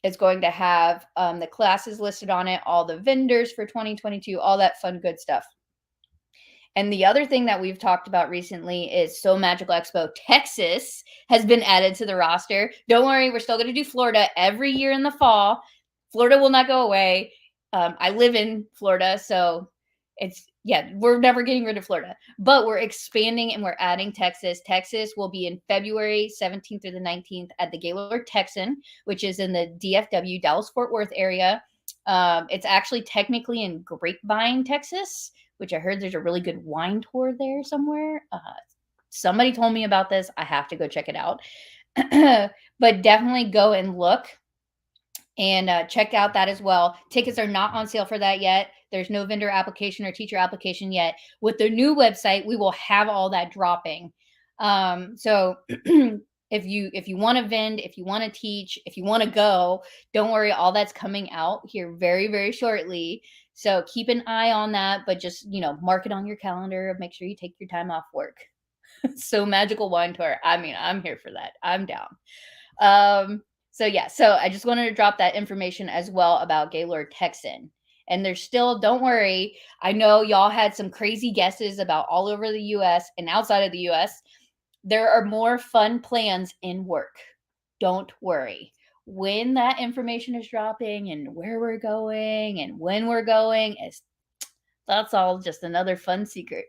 it's going to have the classes listed on it, all the vendors for 2022, all that fun, good stuff. And the other thing that we've talked about recently is Sew Magical Expo Texas has been added to the roster. Don't worry, we're still going to do Florida every year in the fall. Florida will not go away. I live in Florida, so we're never getting rid of Florida. But we're expanding and we're adding Texas. Texas will be in February 17th through the 19th at the Gaylord Texan, which is in the DFW, Dallas-Fort Worth area. It's actually technically in Grapevine, Texas, which I heard there's a really good wine tour there somewhere. Somebody told me about this. I have to go check it out. But definitely go and look and check out that as well. Tickets are not on sale for that yet. There's no vendor application or teacher application yet. With the new website, we will have all that dropping. So if you want to vend, if you want to teach, if you want to go, don't worry, all that's coming out here very, very shortly. So keep an eye on that, but just, mark it on your calendar. Make sure you take your time off work. So magical wine tour. I mean, I'm here for that. I'm down. So I just wanted to drop that information as well about Gaylord Texan. And there's still, don't worry, I know y'all had some crazy guesses about all over the U.S. and outside of the U.S. There are more fun plans in work. Don't worry. When that information is dropping and where we're going and when we're going, that's all just another fun secret.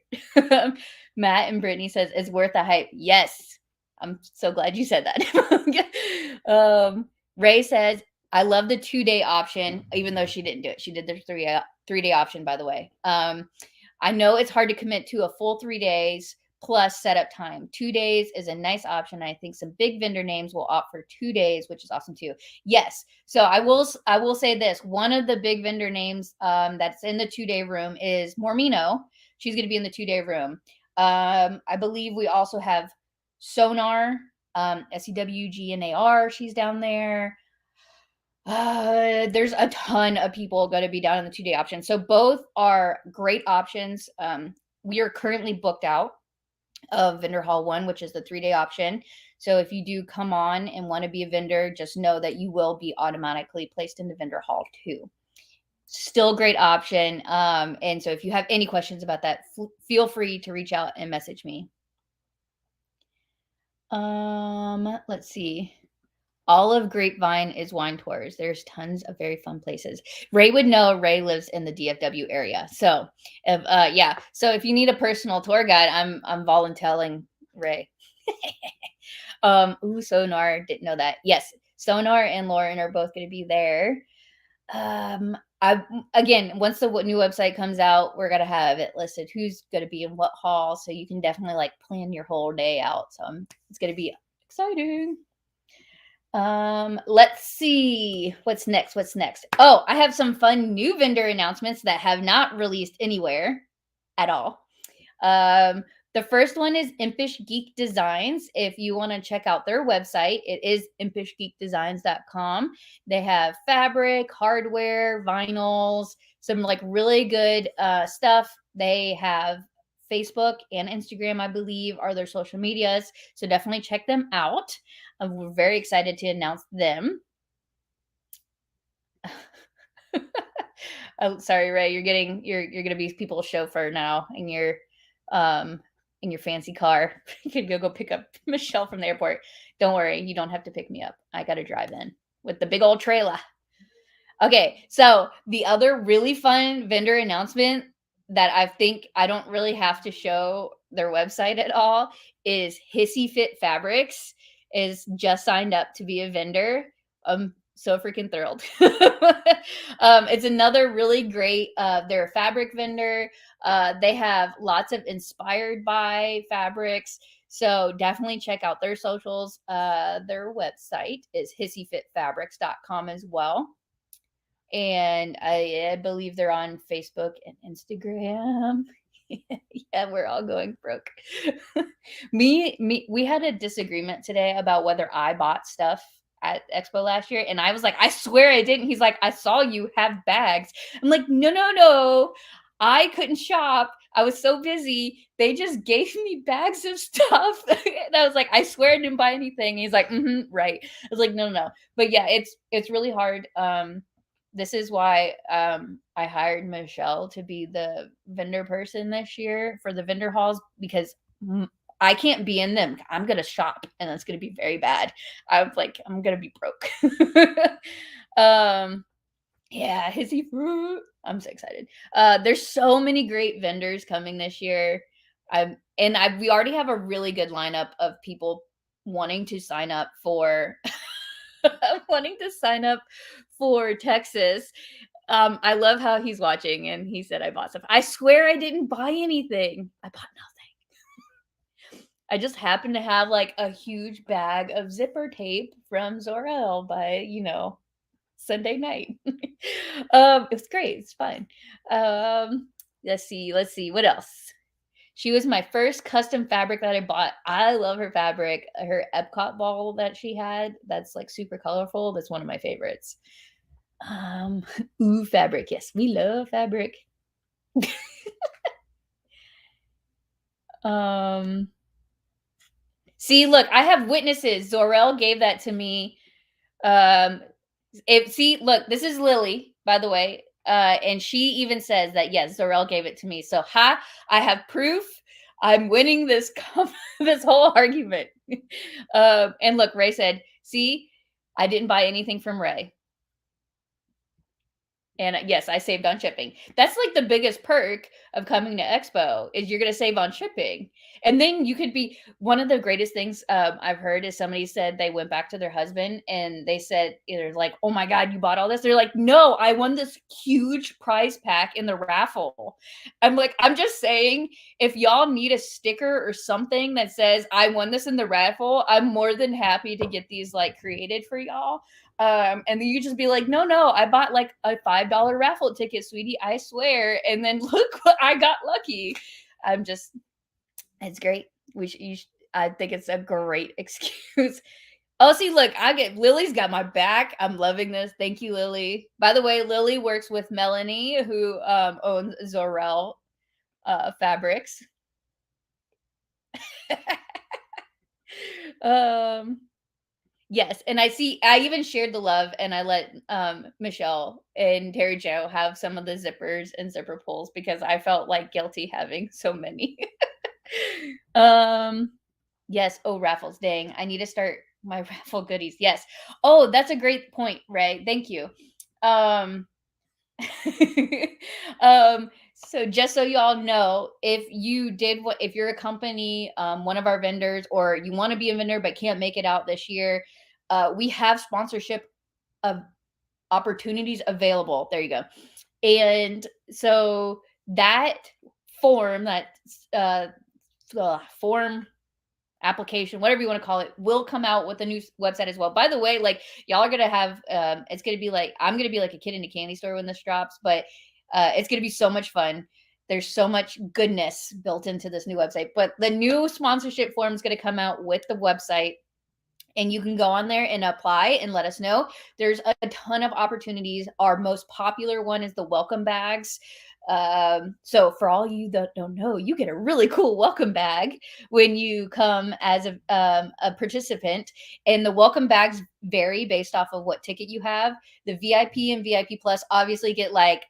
Matt and Brittany says, it's worth the hype. Yes. I'm so glad you said that. Ray says, I love the 2-day option, even though she didn't do it. She did the 3-day option, by the way. I know it's hard to commit to a full 3 days plus setup time. 2 days is a nice option. I think some big vendor names will opt for 2 days, which is awesome too. Yes. So I will say this. One of the big vendor names that's in the 2-day room is Mormino. She's going to be in the 2-day room. I believe we also have Sonar, SEWGNAR. She's down there. There's a ton of people going to be down in the 2-day option. So both are great options. We are currently booked out of vendor hall 1, which is the 3-day option. So if you do come on and want to be a vendor, just know that you will be automatically placed into vendor hall 2. Still great option. And so if you have any questions about that, feel free to reach out and message me. Let's see. Olive Grapevine is wine tours. There's tons of very fun places. Ray would know. Ray lives in the DFW area. So if so if you need a personal tour guide, I'm volunteering Ray. Sonar, didn't know that. Yes, Sonar and Lauren are both going to be there. Again, once the new website comes out, we're gonna have it listed who's gonna be in what hall, so you can definitely like plan your whole day out. So it's gonna be exciting. Let's see what's next. Oh, I have some fun new vendor announcements that have not released anywhere at all. The first one is Impish Geek Designs. If you want to check out their website, it is impishgeekdesigns.com. They have fabric, hardware, vinyls, some like really good stuff. They have Facebook and Instagram, I believe, are their social medias. So definitely check them out. We're very excited to announce them. Oh, sorry, Ray. You're gonna be people's chauffeur now in your fancy car. You could go pick up Michelle from the airport. Don't worry, you don't have to pick me up. I got to drive in with the big old trailer. Okay, so the other really fun vendor announcement that I think I don't really have to show their website at all is Hissy Fit Fabrics is just signed up to be a vendor. I'm so freaking thrilled. It's another really great, they're a fabric vendor. They have lots of inspired by fabrics. So definitely check out their socials. Their website is hissyfitfabrics.com as well. And I believe they're on Facebook and Instagram. Yeah, we're all going broke. We had a disagreement today about whether I bought stuff at Expo last year, and I was like, I swear I didn't. He's like, I saw you have bags. I'm like, no. I couldn't shop. I was so busy. They just gave me bags of stuff. And I was like, I swear I didn't buy anything. He's like, right. I was like, no. But yeah, it's really hard. This is why I hired Michelle to be the vendor person this year for the vendor halls, because I can't be in them. I'm going to shop and it's going to be very bad. I'm going to be broke. Yeah, hissy fruit. I'm so excited. There's so many great vendors coming this year. We already have a really good lineup of people wanting to sign up for Texas. I love how he's watching and he said I bought stuff. I swear I didn't buy anything. I bought nothing. I just happened to have like a huge bag of zipper tape from Zorel by, Sunday night. It was great. It's fine. Let's see. What else? She was my first custom fabric that I bought. I love her fabric. Her Epcot ball that she had, that's like super colorful. That's one of my favorites. Fabric. Yes, we love fabric. See, look, I have witnesses. Zorel gave that to me. Look, this is Lily, by the way. And she even says that, yes, Zorel gave it to me. So, I have proof. I'm winning this this whole argument. And look, Ray said, see, I didn't buy anything from Ray. And yes, I saved on shipping. That's like the biggest perk of coming to Expo is you're going to save on shipping. And then you could be one of the greatest things I've heard is somebody said they went back to their husband and they said either like, oh my God, you bought all this. They're like, no, I won this huge prize pack in the raffle. I'm like, I'm just saying, if y'all need a sticker or something that says I won this in the raffle, I'm more than happy to get these like created for y'all. And then you just be like, no, I bought like a $5 raffle ticket, sweetie, I swear. And then look what I got lucky. It's great. I think it's a great excuse. Oh, see, look, Lily's got my back. I'm loving this. Thank you, Lily. By the way, Lily works with Melanie, who owns Zorel Fabrics. Yes, and I even shared the love, and I let Michelle and Terry Jo have some of the zippers and zipper pulls because I felt like guilty having so many. Yes. Oh, raffles. Dang, I need to start my raffle goodies. Yes. Oh, that's a great point, Ray. Thank you. Um, so just so y'all know, if you're a company, one of our vendors, or you want to be a vendor but can't make it out this year, we have sponsorship of opportunities available. There you go. And so that form, uh, form application, whatever you want to call it, will come out with a new website as well. By the way, like y'all are gonna have, it's gonna be like I'm gonna be like a kid in a candy store when this drops, but it's gonna be so much fun. There's so much goodness built into this new website. But the new sponsorship form is gonna come out with the website, and you can go on there and apply and let us know. There's a ton of opportunities. Our most popular one is the welcome bags. So for all you that don't know, you get a really cool welcome bag when you come as a participant, and the welcome bags vary based off of what ticket you have. The VIP and VIP Plus obviously get like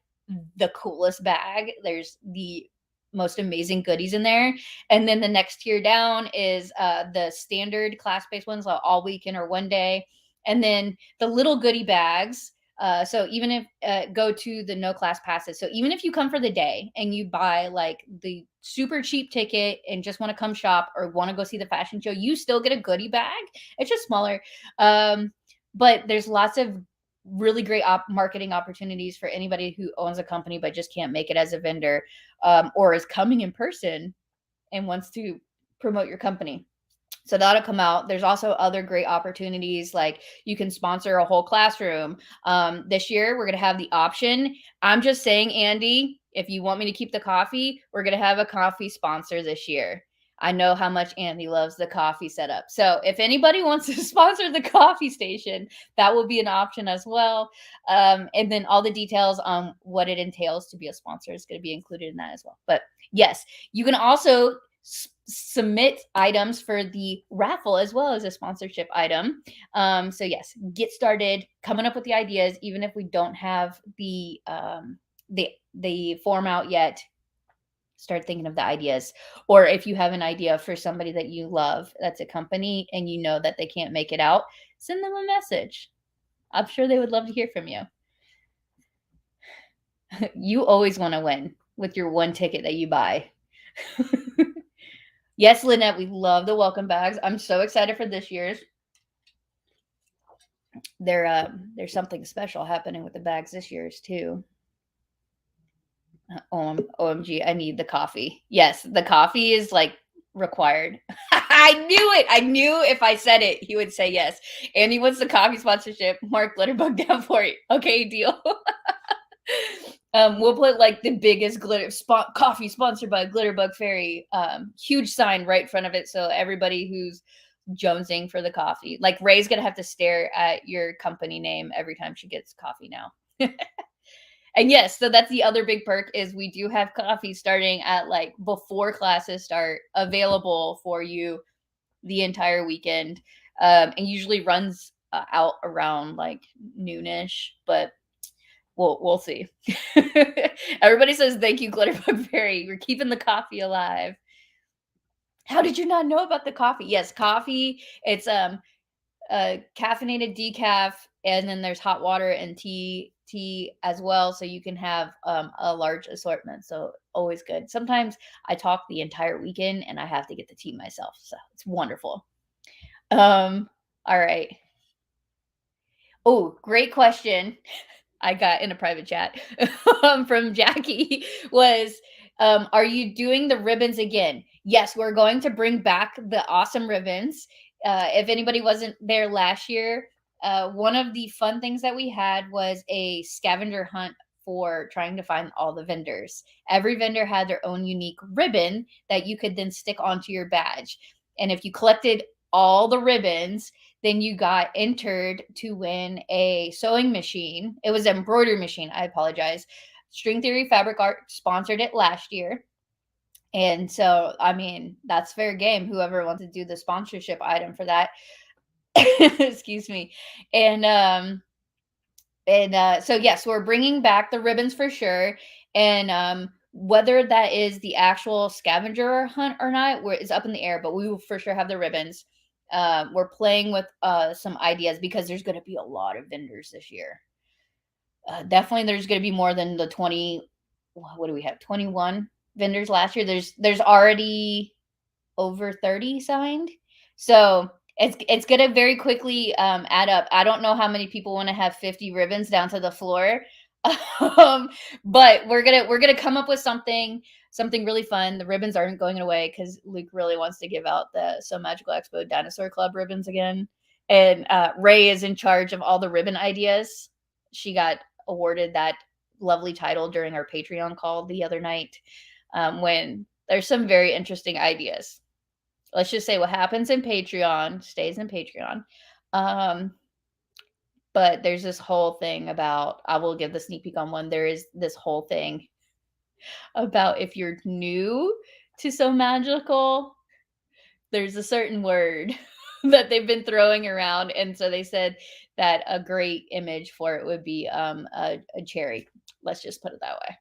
the coolest bag. There's the most amazing goodies in there. And then the next tier down is the standard class-based ones, like all weekend or one day. And then the little goodie bags. So even if go to the no class passes. So even if you come for the day and you buy like the super cheap ticket and just want to come shop or want to go see the fashion show, you still get a goodie bag. It's just smaller. But there's lots of really great marketing opportunities for anybody who owns a company but just can't make it as a vendor, or is coming in person and wants to promote your company. So that'll come out. There's also other great opportunities, like you can sponsor a whole classroom. This year, we're going to have the option. I'm just saying, Andy, if you want me to keep the coffee, we're going to have a coffee sponsor this year. I know how much Andy loves the coffee setup. So if anybody wants to sponsor the coffee station, that will be an option as well. And then all the details on what it entails to be a sponsor is going to be included in that as well. But yes, you can also submit items for the raffle as well as a sponsorship item. So yes, get started coming up with the ideas, even if we don't have the form out yet. Start thinking of the ideas. Or if you have an idea for somebody that you love that's a company and you know that they can't make it out, send them a message. I'm sure they would love to hear from you. You always want to win with your one ticket that you buy. Yes, Lynette, we love the welcome bags. I'm so excited for this year's. There's something special happening with the bags this year's too. OMG, I need the coffee. Yes, the coffee is like required. I knew it. I knew if I said it, he would say yes. Andy wants the coffee sponsorship. Mark Glitterbug down for it. Okay, deal. We'll put like the biggest coffee sponsored by Glitterbug Fairy, huge sign right in front of it, so everybody who's jonesing for the coffee, like Ray's gonna have to stare at your company name every time she gets coffee now. And yes, so that's the other big perk is we do have coffee starting at like before classes start, available for you the entire weekend, and usually runs out around like noonish, but we'll see. Everybody says thank you, Glitterbug Fairy. You're keeping the coffee alive. How did you not know about the coffee? Yes, coffee. It's caffeinated decaf, and then there's hot water and tea as well, so you can have a large assortment. So always good. Sometimes I talk the entire weekend and I have to get the tea myself, so it's wonderful. All right. Oh, great question. I got in a private chat from Jacki was, are you doing the ribbons again? Yes, we're going to bring back the awesome ribbons. If anybody wasn't there last year, one of the fun things that we had was a scavenger hunt for trying to find all the vendors. Every vendor had their own unique ribbon that you could then stick onto your badge. And if you collected all the ribbons, then you got entered to win a sewing machine. It was an embroidery machine. I apologize. String Theory Fabric Art sponsored it last year. And so, I mean, that's fair game. Whoever wants to do the sponsorship item for that. Excuse me. And so yes, we're bringing back the ribbons for sure. And whether that is the actual scavenger hunt or not, is up in the air, but we will for sure have the ribbons. We're playing with some ideas because there's going to be a lot of vendors this year. Definitely there's going to be more than the 20. What do we have? 21 vendors last year. There's already over 30 signed. So it's gonna very quickly add up. I don't know how many people want to have 50 ribbons down to the floor. But we're gonna come up with something really fun. The ribbons aren't going away because Luke really wants to give out the So Magical Expo Dinosaur Club ribbons again. And Ray is in charge of all the ribbon ideas. She got awarded that lovely title during our Patreon call the other night, when there's some very interesting ideas. Let's just say what happens in Patreon stays in Patreon. But there's this whole thing about, I will give the sneak peek on one. There is this whole thing about if you're new to So Magical, there's a certain word that they've been throwing around. And so they said that a great image for it would be a cherry. Let's just put it that way.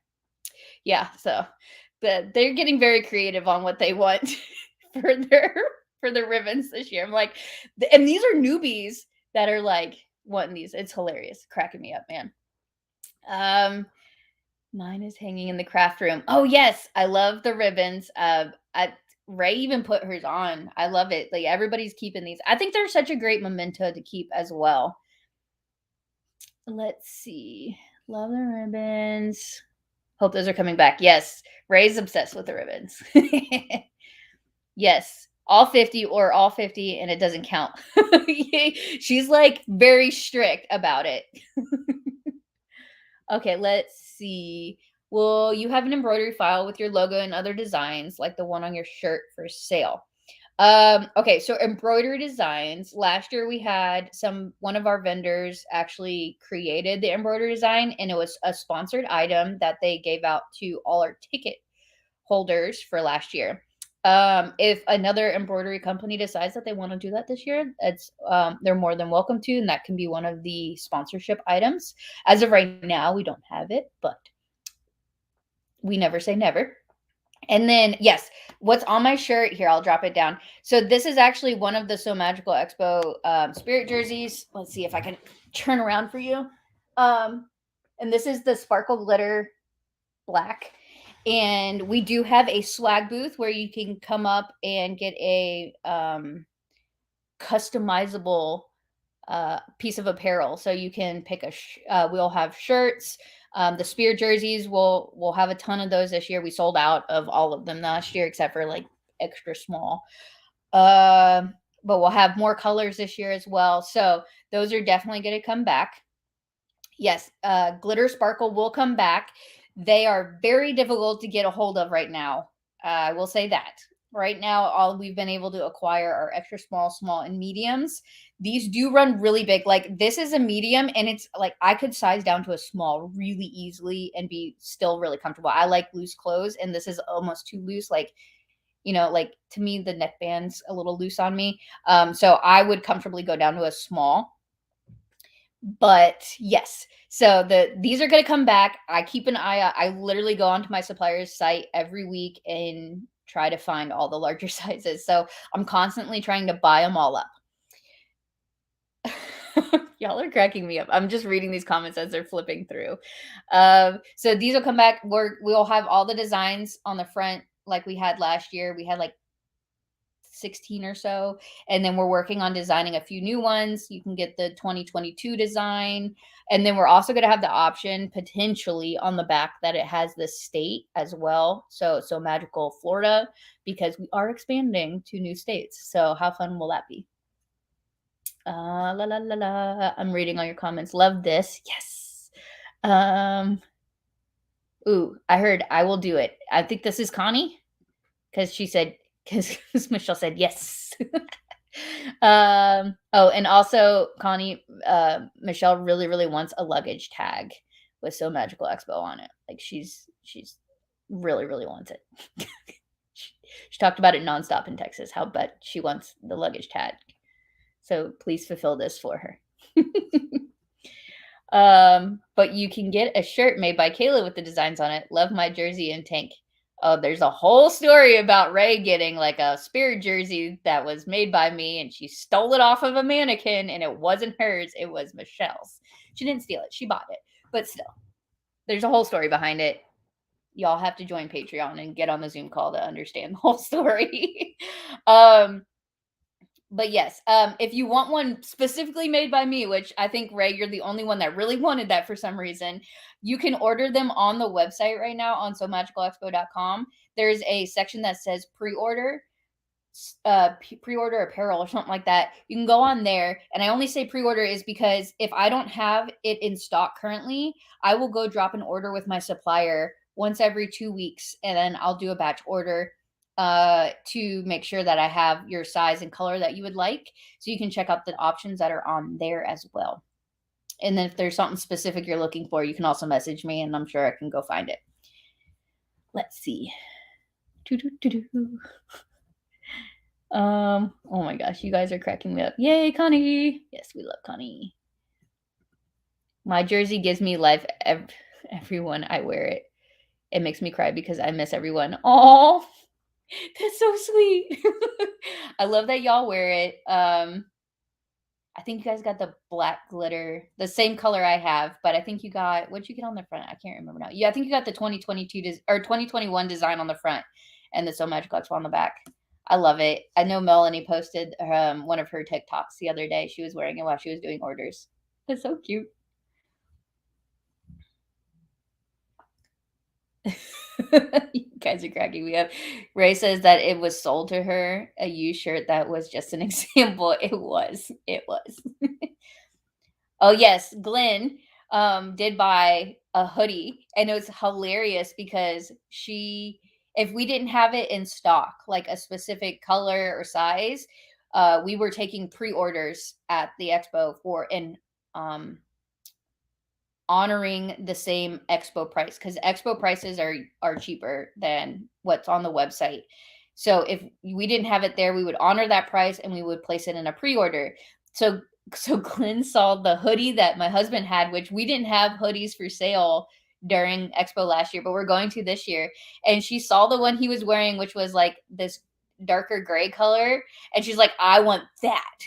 Yeah. So they're getting very creative on what they want for their ribbons this year. I'm like, and these are newbies that are like wanting these. It's hilarious, cracking me up, man. Mine is hanging in the craft room. Oh yes, I love the ribbons. Ray even put hers on. I love it. Like everybody's keeping these. I think they're such a great memento to keep as well. Let's see. Love the ribbons. Hope those are coming back. Yes, Ray's obsessed with the ribbons. Yes, all 50 or all 50 and it doesn't count. She's like very strict about it. Okay, let's see. Well, you have an embroidery file with your logo and other designs like the one on your shirt for sale. Okay, so embroidery designs. Last year we had one of our vendors actually created the embroidery design, and it was a sponsored item that they gave out to all our ticket holders for last year. If another embroidery company decides that they want to do that this year, they're more than welcome to, and that can be one of the sponsorship items. As of right now, we don't have it, but we never say never. And then, yes, what's on my shirt here, I'll drop it down. So this is actually one of the So Magical Expo spirit jerseys. Let's see if I can turn around for you. And this is the sparkle glitter black. And we do have a swag booth where you can come up and get a customizable piece of apparel. So you can pick we'll have shirts. The spear jerseys, we'll have a ton of those this year. We sold out of all of them last year, except for like extra small. But we'll have more colors this year as well. So those are definitely going to come back. Yes, glitter sparkle will come back. They are very difficult to get a hold of right now. I will say that. Right now, all we've been able to acquire are extra small, small, and mediums. These do run really big. Like this is a medium, and it's like I could size down to a small really easily and be still really comfortable. I like loose clothes, and this is almost too loose. Like, like to me, the neckband's a little loose on me. So I would comfortably go down to a small. But yes, so these are going to come back. I keep an eye out. I literally go onto my supplier's site every week and try to find all the larger sizes. So I'm constantly trying to buy them all up. Y'all are cracking me up. I'm just reading these comments as they're flipping through. So these will come back. We'll have all the designs on the front like we had last year. We had like 16 or so, and then we're working on designing a few new ones. You can get the 2022 design, and then we're also going to have the option potentially on the back that it has the state as well. So Magical Florida, because we are expanding to new states. So how fun will that be? La la la la. I'm reading all your comments. Love this. Yes. Ooh, I heard I will do it. I think this is Connie, because she said, because Michelle said yes. Oh, and also Connie, Michelle really wants a luggage tag with So Magical Expo on it. Like she's really wants it. She talked about it nonstop in Texas, how bad she wants the luggage tag. So please fulfill this for her. But you can get a shirt made by Kayla with the designs on it. Love my jersey and tank. Oh, there's a whole story about Ray getting like a spirit jersey that was made by me, and she stole it off of a mannequin, and it wasn't hers, it was Michelle's. She didn't steal it, she bought it. But still, there's a whole story behind it. Y'all have to join Patreon and get on the Zoom call to understand the whole story. But yes, if you want one specifically made by me, which I think, Ray, you're the only one that really wanted that for some reason, you can order them on the website right now on sewmagicalexpo.com. There's a section that says pre-order, pre-order apparel or something like that. You can go on there, and I only say pre-order is because if I don't have it in stock currently, I will go drop an order with my supplier once every 2 weeks, and then I'll do a batch order to make sure that I have your size and color that you would like. So you can check out the options that are on there as well. And then if there's something specific you're looking for, you can also message me, and I'm sure I can go find it. Let's see. Oh my gosh, you guys are cracking me up. Yay, Connie. Yes, we love Connie. My jersey gives me life. Everyone, I wear it. It makes me cry because I miss everyone. Oh, that's so sweet. I love that y'all wear it. I think you guys got the black glitter, the same color I have, but I think you got, what'd you get on the front? I can't remember now. Yeah, I think you got the 2022 or 2021 design on the front and the So Magical Expo on the back. I love it. I know Melanie posted one of her TikToks the other day. She was wearing it while she was doing orders. It's so cute. You guys are cracking me up. Ray says that it was sold to her, a used shirt. That was just an example. It was. Oh yes, Glenn did buy a hoodie, and it was hilarious because if we didn't have it in stock, like a specific color or size, we were taking pre-orders at the expo for honoring the same expo price, because expo prices are cheaper than what's on the website. So if we didn't have it there, we would honor that price and we would place it in a pre-order. So Glenn saw the hoodie that my husband had, which we didn't have hoodies for sale during expo last year, but we're going to this year. And she saw the one he was wearing, which was like this darker gray color, and she's like, I want that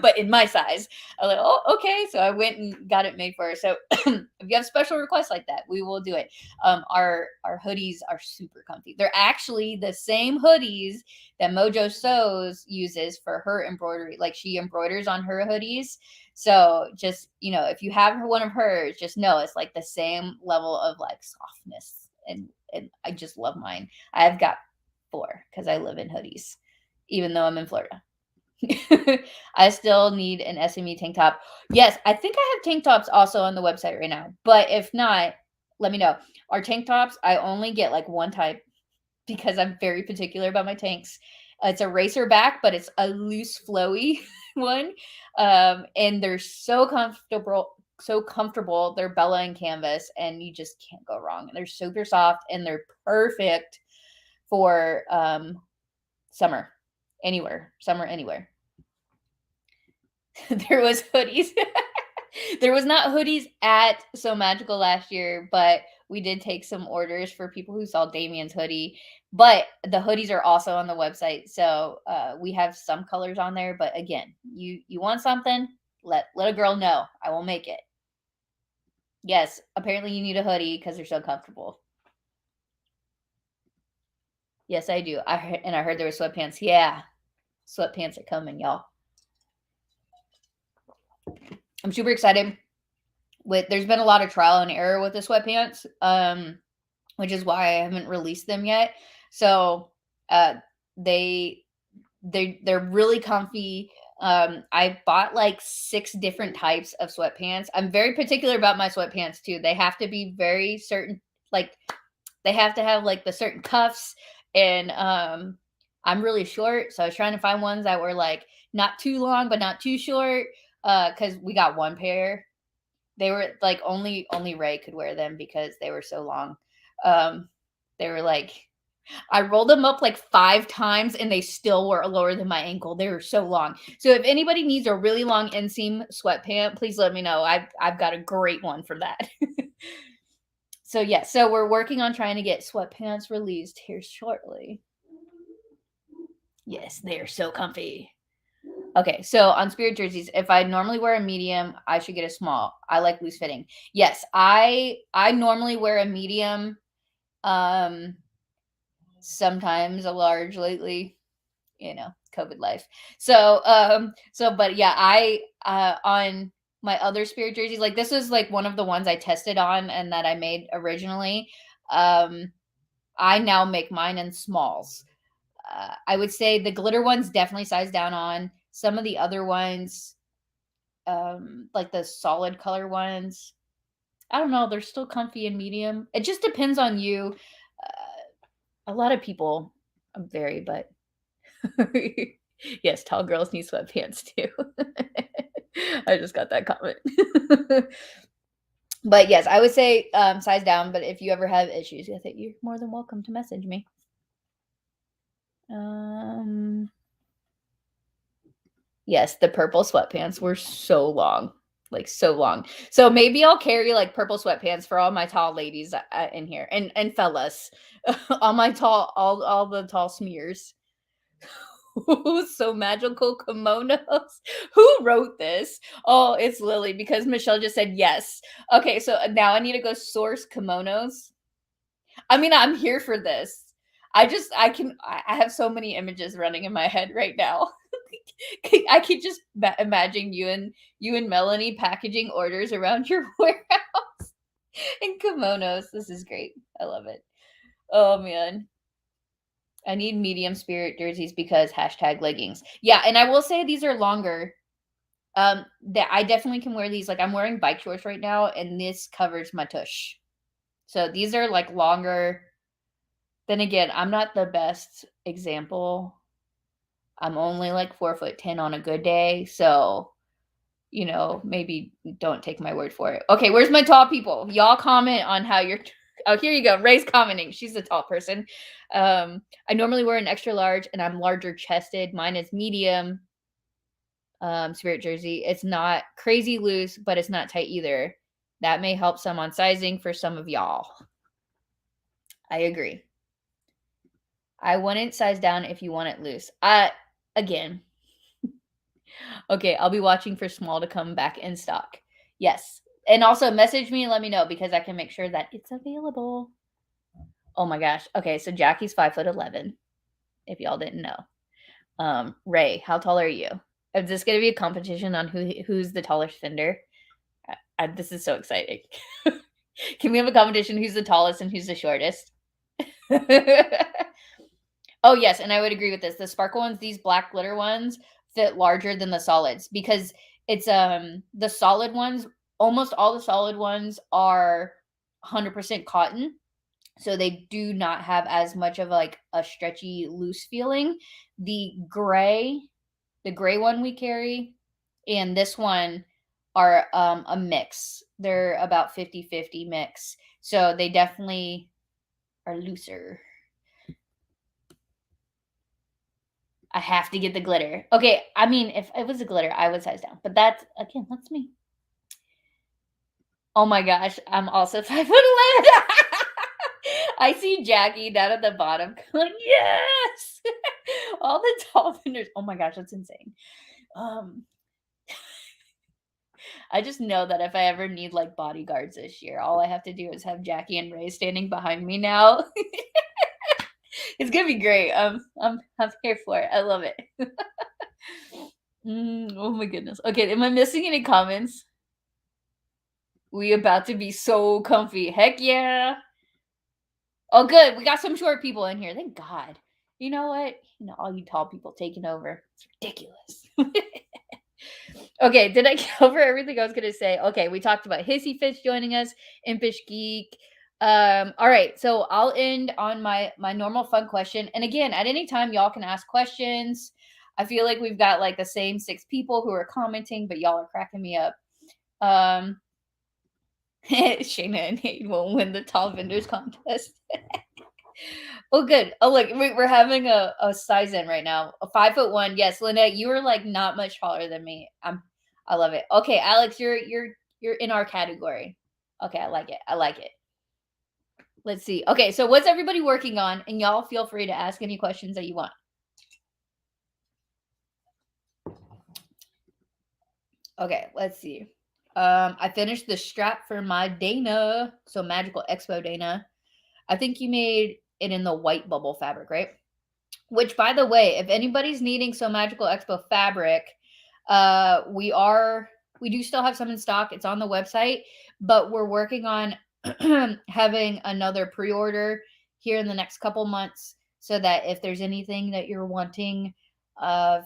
but in my size. I was like, oh, okay. So I went and got it made for her. So if you have special requests like that, we will do it. Our hoodies are super comfy. They're actually the same hoodies that Mojo Sews uses for her embroidery. Like she embroiders on her hoodies. So just, if you have one of hers, just know it's like the same level of like softness, and I just love mine. I've got 4 because I live in hoodies, even though I'm in Florida. I still need an SME tank top. Yes, I think I have tank tops also on the website right now, but if not, let me know. Our tank tops, I only get like one type because I'm very particular about my tanks. It's a racer back, but it's a loose, flowy one, and they're so comfortable. They're Bella and canvas, and you just can't go wrong. They're super soft, and they're perfect for summer anywhere. There was hoodies. There was not hoodies at So Magical last year, but we did take some orders for people who saw Damien's hoodie. But the hoodies are also on the website, so we have some colors on there. But again, you want something, let a girl know. I will make it. Yes, apparently you need a hoodie because they're so comfortable. Yes, I do. I heard there were sweatpants. Yeah, sweatpants are coming, y'all. I'm super excited. There's been a lot of trial and error with the sweatpants, which is why I haven't released them yet. So they're really comfy. I bought like 6 different types of sweatpants. I'm very particular about my sweatpants too. They have to be very certain, like they have to have like the certain cuffs, and I'm really short, so I was trying to find ones that were like not too long but not too short. Because we got one pair. They were like only Ray could wear them because they were so long. They were like, I rolled them up like 5 times and they still were lower than my ankle. They were so long. So if anybody needs a really long inseam sweatpant, please let me know. I've got a great one for that. So yeah, so we're working on trying to get sweatpants released here shortly. Yes, they are so comfy. Okay, so on spirit jerseys, if I normally wear a medium, I should get a small. I like loose fitting. Yes, I normally wear a medium. Sometimes a large lately, COVID life. So but yeah, I on my other spirit jerseys, like this is like one of the ones I tested on and that I made originally. I now make mine in smalls. I would say the glitter ones definitely size down on. Some of the other ones, like the solid color ones, I don't know, they're still comfy and medium. It just depends on you. A lot of people vary, but yes, tall girls need sweatpants too. I just got that comment. But yes, I would say size down. But if you ever have issues, I think you're more than welcome to message me. Yes, the purple sweatpants were so long, like so long. So maybe I'll carry like purple sweatpants for all my tall ladies in here and fellas, all my tall, all the tall smears. So magical kimonos. Who wrote this? Oh, it's Lily because Michelle just said yes. Okay, so now I need to go source kimonos. I mean, I'm here for this. I have so many images running in my head right now. I could just imagine you and Melanie packaging orders around your warehouse in kimonos. This is great. I love it. Oh man. I need medium spirit jerseys because #leggings. Yeah, and I will say these are longer. That I definitely can wear these. Like I'm wearing bike shorts right now, and this covers my tush. So these are like longer. Then again, I'm not the best example. I'm only like 4'10" on a good day, so maybe don't take my word for it. Okay, where's my tall people? Y'all comment on how you're. Oh, here you go. Ray's commenting. She's a tall person. I normally wear an extra large, and I'm larger chested. Mine is medium. Spirit jersey. It's not crazy loose, but it's not tight either. That may help some on sizing for some of y'all. I agree. I wouldn't size down if you want it loose. Again. Okay, I'll be watching for small to come back in stock. Yes. And also message me and let me know because I can make sure that it's available. Oh my gosh. Okay, so Jacki's 5'11", if y'all didn't know. Ray, how tall are you? Is this gonna be a competition on who's the tallest fender? This is so exciting. Can we have a competition who's the tallest and who's the shortest? Oh yes, and I would agree with this. The sparkle ones, these black glitter ones, fit larger than the solids because it's the solid ones, almost all the solid ones are 100% cotton. So they do not have as much of like a stretchy loose feeling. The gray one we carry and this one are a mix. They're about 50-50 mix. So they definitely are looser. I have to get the glitter. Okay, I mean, if it was a glitter, I would size down. But that's me. Oh my gosh, I'm also 5'11". I see Jacki down at the bottom. Like, yes! All the tall vendors. Oh my gosh, that's insane. I just know that if I ever need like bodyguards this year, all I have to do is have Jacki and Ray standing behind me now. It's gonna be great. I'm here for it. I love it. Oh my goodness. Okay, am I missing any comments? We about to be so comfy. Heck yeah. Oh, good. We got some short people in here. Thank God. You know what? All you tall people taking over. It's ridiculous. Okay, did I cover everything I was going to say? Okay, we talked about Hissy Fitch joining us, Impish Geek. All right, so I'll end on my normal fun question. And again, at any time, y'all can ask questions. I feel like we've got like the same 6 people who are commenting, but y'all are cracking me up. Shayna and Hayden will win the tall vendors contest. Oh, good. Oh, look, we're having a size in right now. A 5'1". Yes, Lynette, you are like not much taller than me. I love it. Okay, Alex, you're in our category. Okay, I like it. I like it. Let's see. Okay, so what's everybody working on? And y'all feel free to ask any questions that you want. Okay, let's see. I finished the strap for my Dana. So Magical Expo Dana. I think you made it in the white bubble fabric, right? Which, by the way, if anybody's needing So Magical Expo fabric, we do still have some in stock. It's on the website, but we're working on having another pre-order here in the next couple months, so that if there's anything that you're wanting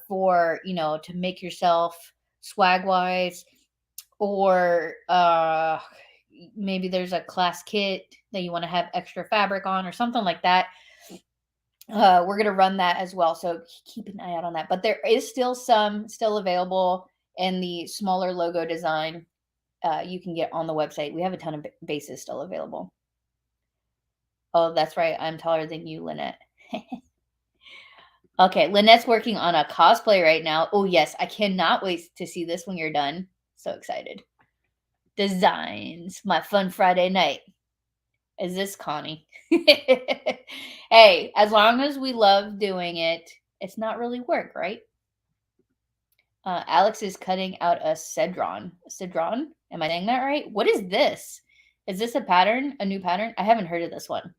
for, to make yourself swag wise, or maybe there's a class kit that you want to have extra fabric on or something like that, we're going to run that as well. So keep an eye out on that. But there is still some available in the smaller logo design. You can get on the website. We have a ton of bases still available. Oh, that's right. I'm taller than you, Lynette. Okay, Lynette's working on a cosplay right now. Oh, yes. I cannot wait to see this when you're done. So excited. Designs. My fun Friday night. Is this Connie? Hey, as long as we love doing it, it's not really work, right? Alex is cutting out a cedron. Cedron? Am I saying that right? What is this? Is this a pattern? A new pattern? I haven't heard of this one.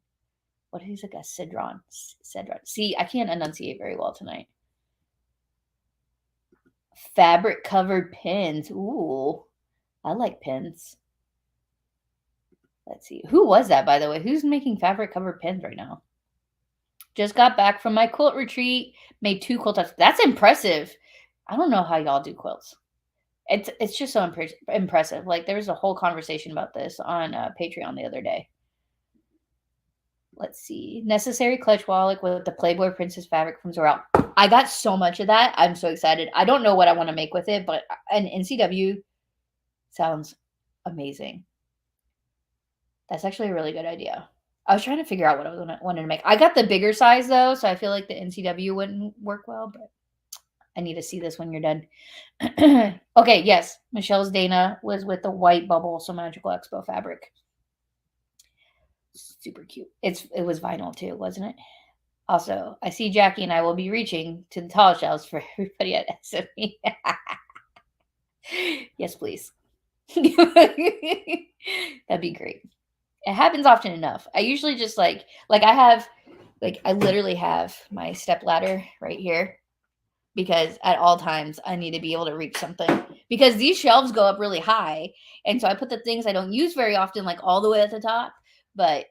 What is like a cedron? Cedron. See, I can't enunciate very well tonight. Fabric covered pins. Ooh, I like pins. Let's see. Who was that, by the way? Who's making fabric covered pins right now? Just got back from my quilt retreat. Made 2 quilt tops. That's impressive. I don't know how y'all do quilts. It's just so impressive. Like, there was a whole conversation about this on Patreon the other day. Let's see. Necessary clutch wallet with the Playboy Princess fabric from Zorel. I got so much of that. I'm so excited. I don't know what I want to make with it, but an NCW sounds amazing. That's actually a really good idea. I was trying to figure out what I wanted to make. I got the bigger size though, so I feel like the NCW wouldn't work well, but I need to see this when you're done. Okay, yes. Michelle's Dana was with the white bubble, So Magical Expo fabric. Super cute. It was vinyl too, wasn't it? Also, I see Jacki and I will be reaching to the tall shelves for everybody at SME. Yes, please. That'd be great. It happens often enough. I usually just I literally have my step ladder right here, because at all times I need to be able to reach something, because these shelves go up really high. And so I put the things I don't use very often, like all the way at the top, but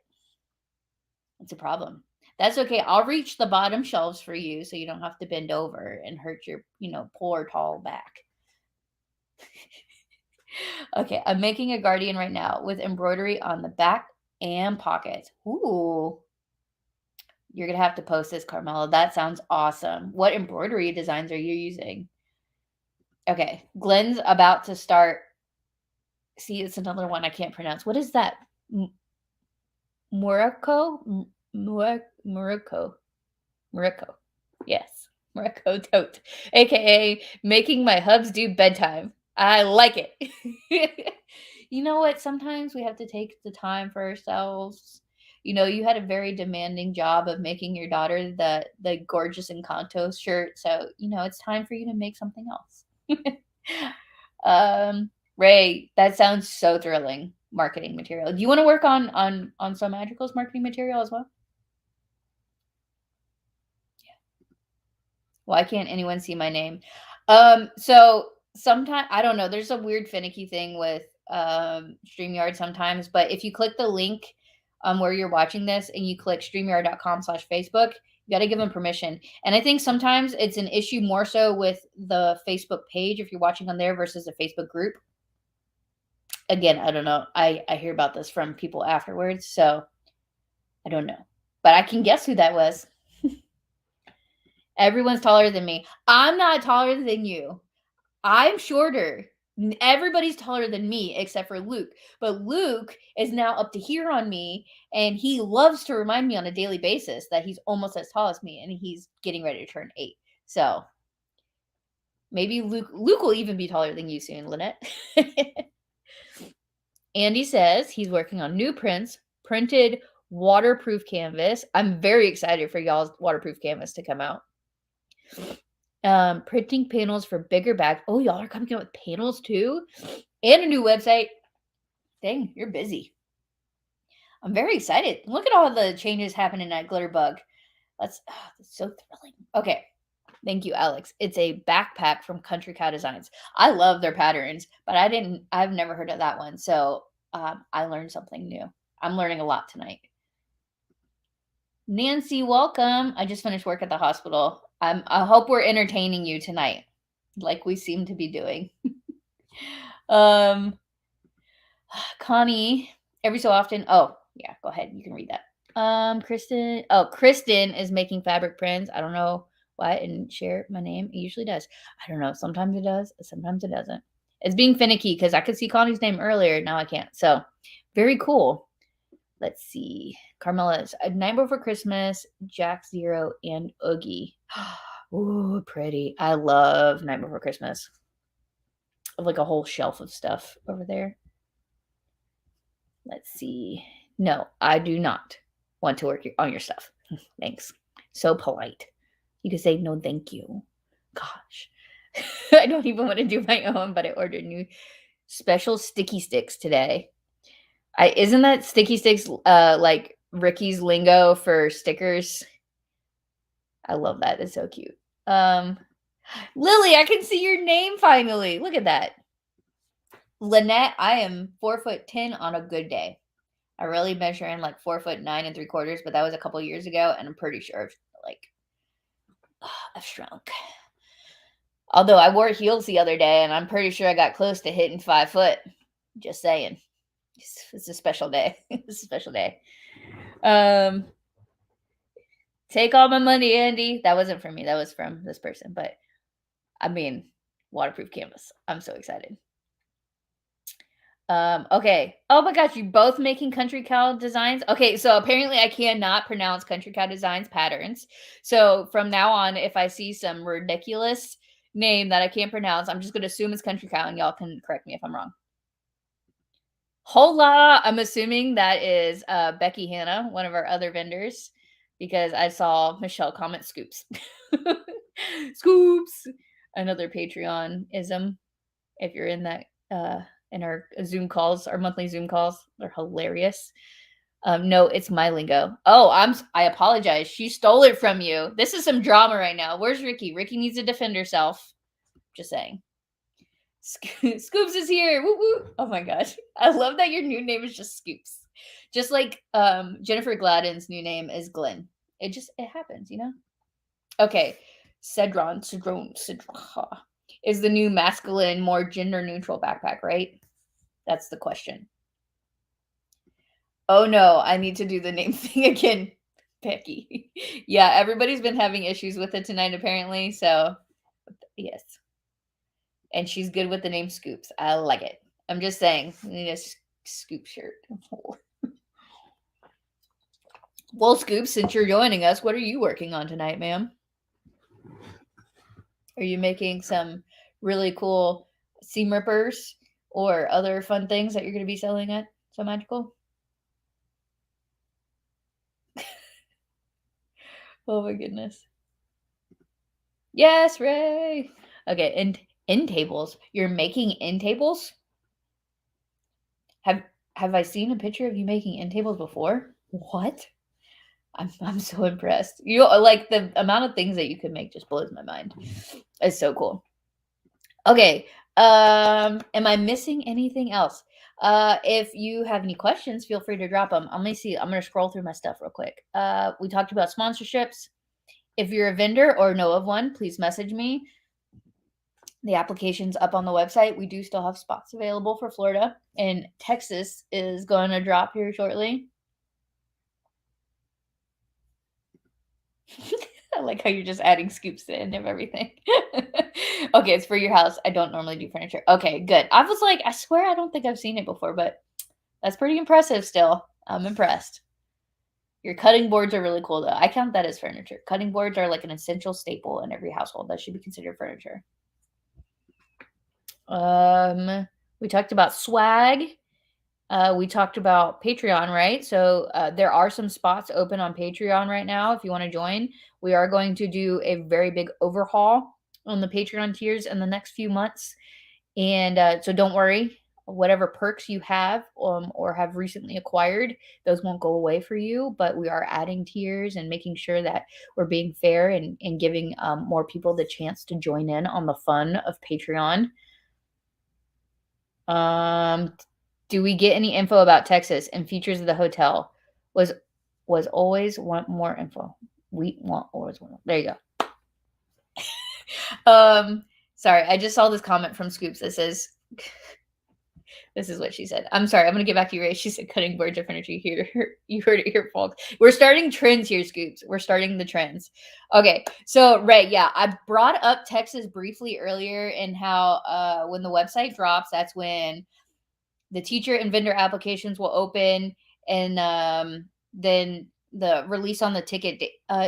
it's a problem. That's okay. I'll reach the bottom shelves for you, so you don't have to bend over and hurt your, poor tall back. Okay, I'm making a guardian right now with embroidery on the back and pockets. Ooh. You're going to have to post this, Carmela. That sounds awesome. What embroidery designs are you using? Okay, Glenn's about to start. See, it's another one I can't pronounce. What is that? Morocco? Morocco. Yes. Morocco tote. AKA making my hubs do bedtime. I like it. You know what? Sometimes we have to take the time for ourselves. You had a very demanding job of making your daughter the gorgeous Encanto shirt. So, it's time for you to make something else. Ray, that sounds so thrilling. Marketing material. Do you want to work on So Magical's marketing material as well? Yeah. Why can't anyone see my name? So sometimes, I don't know, there's a weird finicky thing with StreamYard sometimes, but if you click the link where you're watching this and you click streamyard.com/Facebook, you got to give them permission. And I think sometimes it's an issue more so with the Facebook page if you're watching on there versus a Facebook group. Again, I don't know. I hear about this from people afterwards, so I don't know. But I can guess who that was. Everyone's taller than me. I'm not taller than you. I'm shorter. Everybody's taller than me except for Luke. But Luke is now up to here on me, and he loves to remind me on a daily basis that he's almost as tall as me, and he's getting ready to turn 8. So maybe Luke will even be taller than you soon, Lynette. Andy says he's working on new printed waterproof canvas. I'm very excited for y'all's waterproof canvas to come out. Printing panels for bigger bags. Oh, y'all are coming out with panels too? And a new website. Dang, you're busy. I'm very excited. Look at all the changes happening at Glitterbug. That's so thrilling. Okay. Thank you, Alex. It's a backpack from Country Cow Designs. I love their patterns, but I've never heard of that one. So I learned something new. I'm learning a lot tonight. Nancy, welcome. I just finished work at the hospital. I hope we're entertaining you tonight, like we seem to be doing. Connie, every so often. Oh, yeah, go ahead. You can read that. Kristen. Oh, Kristen is making fabric prints. I don't know why it didn't share my name. It usually does. I don't know. Sometimes it does. Sometimes it doesn't. It's being finicky because I could see Connie's name earlier. Now I can't. So very cool. Let's see. Carmela's A Night Before Christmas, Jack Zero, and Oogie. Ooh, pretty. I love Night Before Christmas. I have like a whole shelf of stuff over there. Let's see. No, I do not want to work on your stuff. Thanks. So polite. You could say no, thank you. Gosh. I don't even want to do my own, but I ordered new special sticky sticks today. Isn't that sticky sticks like Ricky's lingo for stickers? I love that. It's so cute. Lily, I can see your name finally. Look at that. Lynette, I am 4'10" on a good day. I really measure in like 4'9 3/4, but that was a couple years ago, and I'm pretty sure I've shrunk. Although I wore heels the other day, and I'm pretty sure I got close to hitting 5 foot. Just saying. It's a special day. It's a special day. Take all my money, Andy. That wasn't from me. That was from this person. But I mean, waterproof canvas. I'm so excited. Okay. Oh my gosh, you both making Country Cow Designs? Okay, so apparently I cannot pronounce Country Cow Designs patterns. So from now on, if I see some ridiculous name that I can't pronounce, I'm just going to assume it's Country Cow, and y'all can correct me if I'm wrong. Hola! I'm assuming that is Becky Hanna, one of our other vendors, because I saw Michelle comment scoops. Scoops! Another Patreon-ism. If you're in that, in our Zoom calls, our monthly Zoom calls, they're hilarious. No, it's my lingo. Oh, I apologize. She stole it from you. This is some drama right now. Where's Ricky? Ricky needs to defend herself. Just saying. Scoops is here. Woo woo. Oh my gosh. I love that your new name is just Scoops. Just like Jennifer Gladden's new name is Glenn. It happens, you know? Okay. Cedron is the new masculine, more gender neutral backpack, right? That's the question. Oh no, I need to do the name thing again. Becky. Yeah, everybody's been having issues with it tonight, apparently. So, yes. And she's good with the name Scoops. I like it. I'm just saying, we need a Scoop shirt. Well, Scoops, since you're joining us, what are you working on tonight, ma'am? Are you making some really cool seam rippers or other fun things that you're going to be selling at So Magical? Oh my goodness. Yes, Ray. Okay, and end tables. You're making end tables? Have I seen a picture of you making end tables before? What? I'm so impressed. You like the amount of things that you can make just blows my mind. It's so cool. Okay. Am I missing anything else? If you have any questions, feel free to drop them. Let me see. I'm going to scroll through my stuff real quick. We talked about sponsorships. If you're a vendor or know of one, please message me. The application's up on the website. We do still have spots available for Florida, and Texas is going to drop here shortly. I like how you're just adding scoops to the end of everything. Okay, it's for your house. I don't normally do furniture. Okay, good. I was like, I swear I don't think I've seen it before, but that's pretty impressive still. I'm impressed. Your cutting boards are really cool, though. I count that as furniture. Cutting boards are like an essential staple in every household. That should be considered furniture. We talked about swag. We talked about Patreon, right? So there are some spots open on Patreon right now if you want to join. We are going to do a very big overhaul on the Patreon tiers in the next few months. And so don't worry, whatever perks you have or have recently acquired, those won't go away for you. But we are adding tiers and making sure that we're being fair and giving more people the chance to join in on the fun of Patreon. Do we get any info about Texas and features of the hotel? Was always want more info. We want always want. There you go. Sorry, I just saw this comment from Scoops that says, this is what she said. I'm sorry, I'm gonna get back to you, Ray. She said cutting boards of furniture here. You heard it here, folks. We're starting trends here, Scoops. We're starting the trends. Okay, so Ray, yeah, I brought up Texas briefly earlier and how when the website drops, that's when the teacher and vendor applications will open, and then the release on the ticket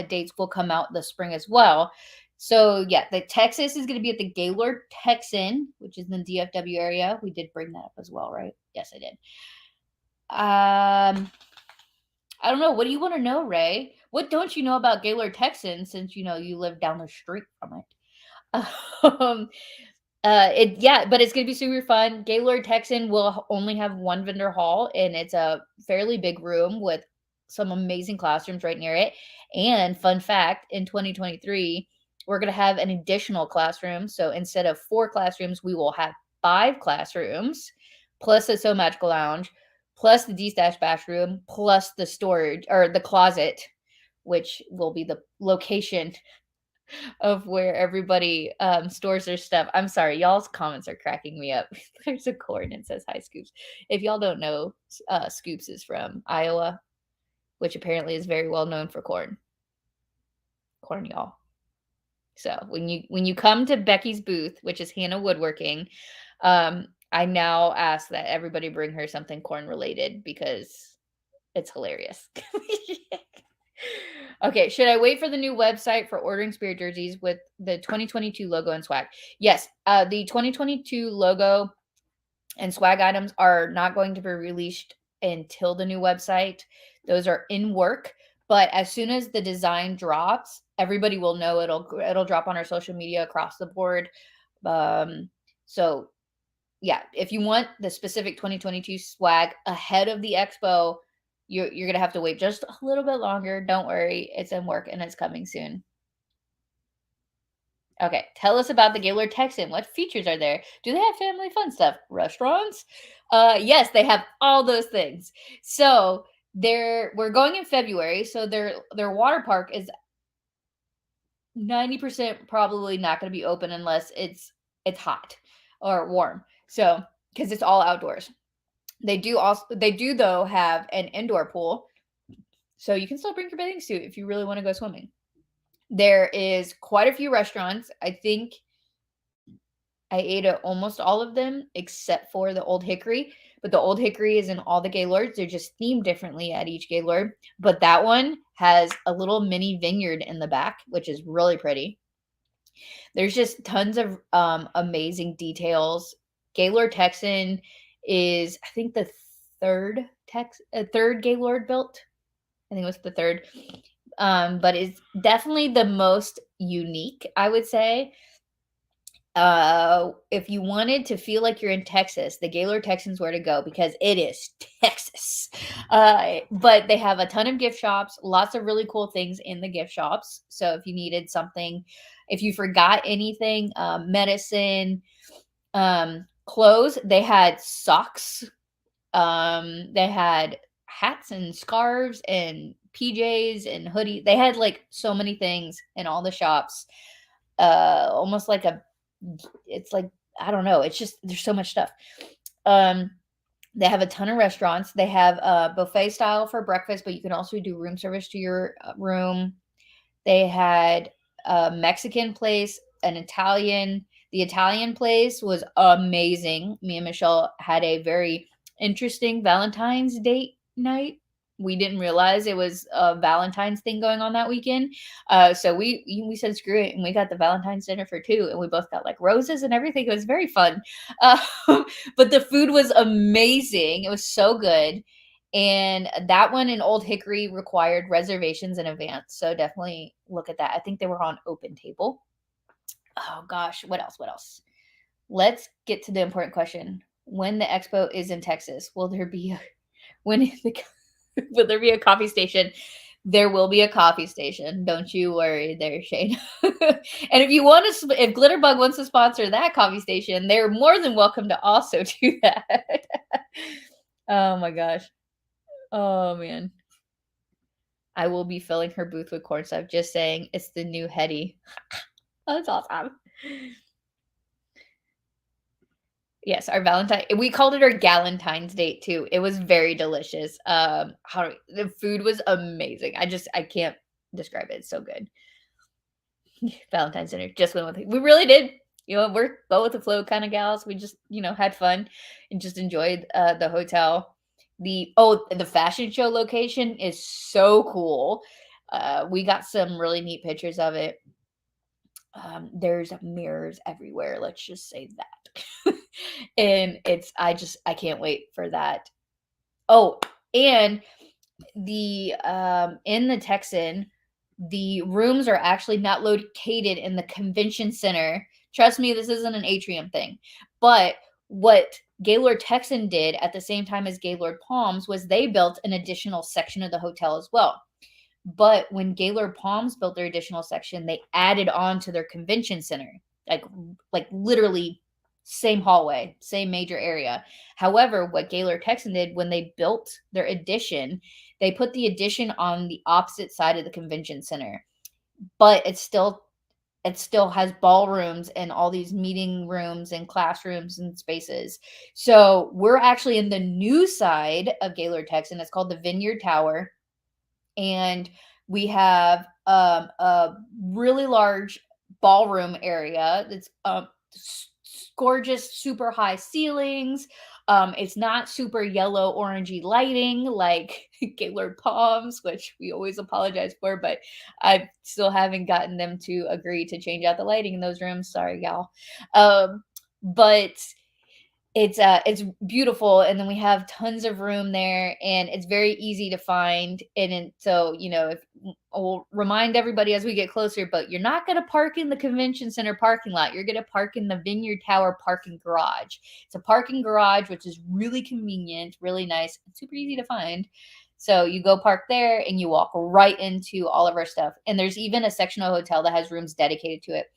dates will come out the spring as well. So yeah, the Texas is going to be at the Gaylord Texan, which is in the DFW area. We did bring that up as well, right? Yes, I did. I don't know. What do you want to know, Ray? What don't you know about Gaylord Texan since you live down the street from it? But it's gonna be super fun. Gaylord Texan will only have one vendor hall, and it's a fairly big room with some amazing classrooms right near it. And fun fact, in 2023, we're gonna have an additional classroom. So instead of 4 classrooms, we will have 5 classrooms, plus the Sew Magical Lounge, plus the D-Stash Bash room, plus the storage or the closet, which will be the location of where everybody stores their stuff. I'm sorry, y'all's comments are cracking me up. There's a corn and says hi, Scoops. If y'all don't know, Scoops is from Iowa, which apparently is very well known for corn. Corn, y'all. So when you come to Becky's booth, which is Hannah Woodworking, I now ask that everybody bring her something corn related because it's hilarious. Okay, should I wait for the new website for ordering spirit jerseys with the 2022 logo and swag? Yes, the 2022 logo and swag items are not going to be released until the new website. Those are in work, but as soon as the design drops, everybody will know. It'll drop on our social media across the board. So yeah, if you want the specific 2022 swag ahead of the expo, you're going to have to wait just a little bit longer. Don't worry. It's in work and it's coming soon. Okay. Tell us about the Gaylord Texan. What features are there? Do they have family fun stuff? Restaurants? Yes, they have all those things. So we're going in February. So their water park is 90% probably not going to be open unless it's hot or warm. So, because it's all outdoors. They do though have an indoor pool, so you can still bring your bathing suit if you really want to go swimming. There is quite a few restaurants. I think I ate at almost all of them except for the Old Hickory, but the Old Hickory is in all the Gaylords. They're just themed differently at each Gaylord, but that one has a little mini vineyard in the back, which is really pretty. There's just tons of amazing details. Gaylord Texan is, I think, the third Gaylord built. I think it was the third. But it's definitely the most unique, I would say. If you wanted to feel like you're in Texas, the Gaylord Texans where to go because it is Texas. But they have a ton of gift shops, lots of really cool things in the gift shops. So if you needed something, if you forgot anything, medicine, clothes, they had socks, they had hats and scarves and PJs and hoodie. They had like so many things in all the shops. Almost like it's like, I don't know. It's just, there's so much stuff. They have a ton of restaurants. They have buffet style for breakfast, but you can also do room service to your room. They had a Mexican place, an Italian. The Italian place was amazing. Me and Michelle had a very interesting Valentine's date night. We didn't realize it was a Valentine's thing going on that weekend. So we said screw it, and we got the Valentine's dinner for two, and we both got like roses and everything. It was very fun. Uh, but the food was amazing. It was so good. And that one in Old Hickory required reservations in advance. So definitely look at that. I think they were on Open Table. Oh gosh, what else? What else? Let's get to the important question. When the expo is in Texas, will there be a will there be a coffee station? There will be a coffee station. Don't you worry there, Shane. And if you want to, if Glitterbug wants to sponsor that coffee station, they're more than welcome to also do that. Oh my gosh. Oh man. I will be filling her booth with corn stuff. Just saying, it's the new Hetty. That's awesome. Yes, our Valentine. We called it our Galentine's date too. It was very delicious. The food was amazing. I can't describe it. It's so good. Valentine's dinner just went with it. We really did. You know, we're go with the flow kind of gals. We just, had fun and just enjoyed the hotel. The fashion show location is so cool. We got some really neat pictures of it. There's mirrors everywhere. Let's just say that. And I can't wait for that. Oh, and the in the Texan, the rooms are actually not located in the convention center. Trust me, this isn't an atrium thing. But what Gaylord Texan did at the same time as Gaylord Palms was they built an additional section of the hotel as well. But when Gaylord Palms built their additional section, they added on to their convention center, like literally same hallway, same major area. However, what Gaylord Texan did when they built their addition, they put the addition on the opposite side of the convention center. But it still has ballrooms and all these meeting rooms and classrooms and spaces. So we're actually in the new side of Gaylord Texan. It's called the Vineyard Tower. And we have a really large ballroom area that's gorgeous, super high ceilings. It's not super yellow orangey lighting like Gaylord Palms, which we always apologize for, but I still haven't gotten them to agree to change out the lighting in those rooms. Sorry, gal. But it's beautiful, and then we have tons of room there, and it's very easy to find. So if I'll remind everybody as we get closer, but you're not going to park in the convention center parking lot. You're going to park in the Vineyard Tower parking garage. It's a parking garage, which is really convenient, really nice, and super easy to find. So you go park there and you walk right into all of our stuff. And there's even a section of the hotel that has rooms dedicated to it.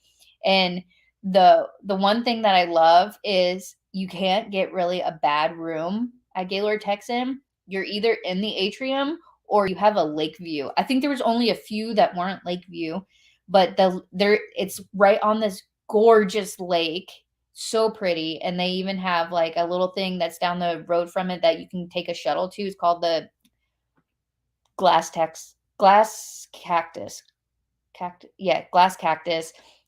And the one thing that I love is you can't get really a bad room at Gaylord Texan. You're either in the atrium or you have a lake view. I think there was only a few that weren't lake view, but it's right on this gorgeous lake. So pretty. And they even have like a little thing that's down the road from it that you can take a shuttle to. It's called the glass cactus. Glass cactus,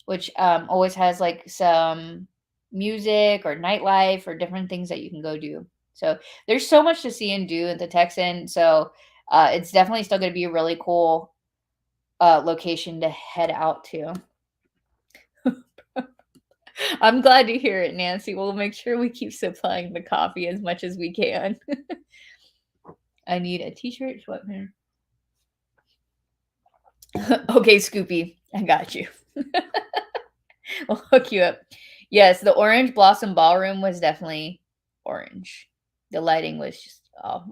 which always has like some music or nightlife or different things that you can go do. So there's so much to see and do at the Texan. So it's definitely still going to be a really cool location to head out to. I'm glad to hear it, Nancy. We'll make sure we keep supplying the coffee as much as we can. I need a t-shirt, sweatpants. Okay, Scoopy, I got you. We'll hook you up. Yes, the Orange Blossom Ballroom was definitely orange. The lighting was just,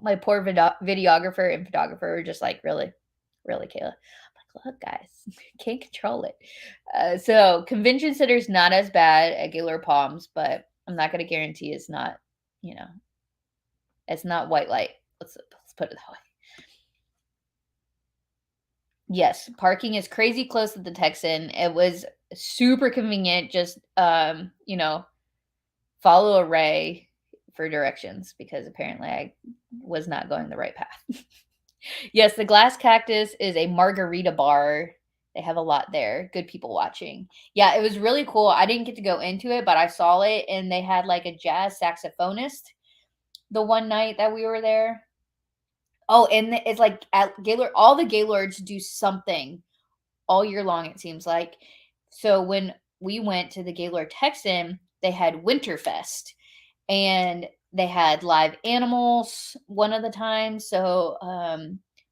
my poor videographer and photographer were just like, really, really, Kayla. I'm like, look, guys, can't control it. So convention center's not as bad at Gaylord Palms, but I'm not going to guarantee it's not, it's not white light. Let's put it that way. Yes, parking is crazy close to the Texan. It was super convenient. Just follow a Ray for directions, because apparently I was not going the right path. Yes, the Glass Cactus is a margarita bar. They have a lot there. Good people watching. Yeah, it was really cool. I didn't get to go into it, but I saw it, and they had like a jazz saxophonist the one night that we were there. Oh, and it's like at Gaylord, all the Gaylords do something all year long, it seems like. So when we went to the Gaylord Texan, they had Winterfest, and they had live animals one of the times. So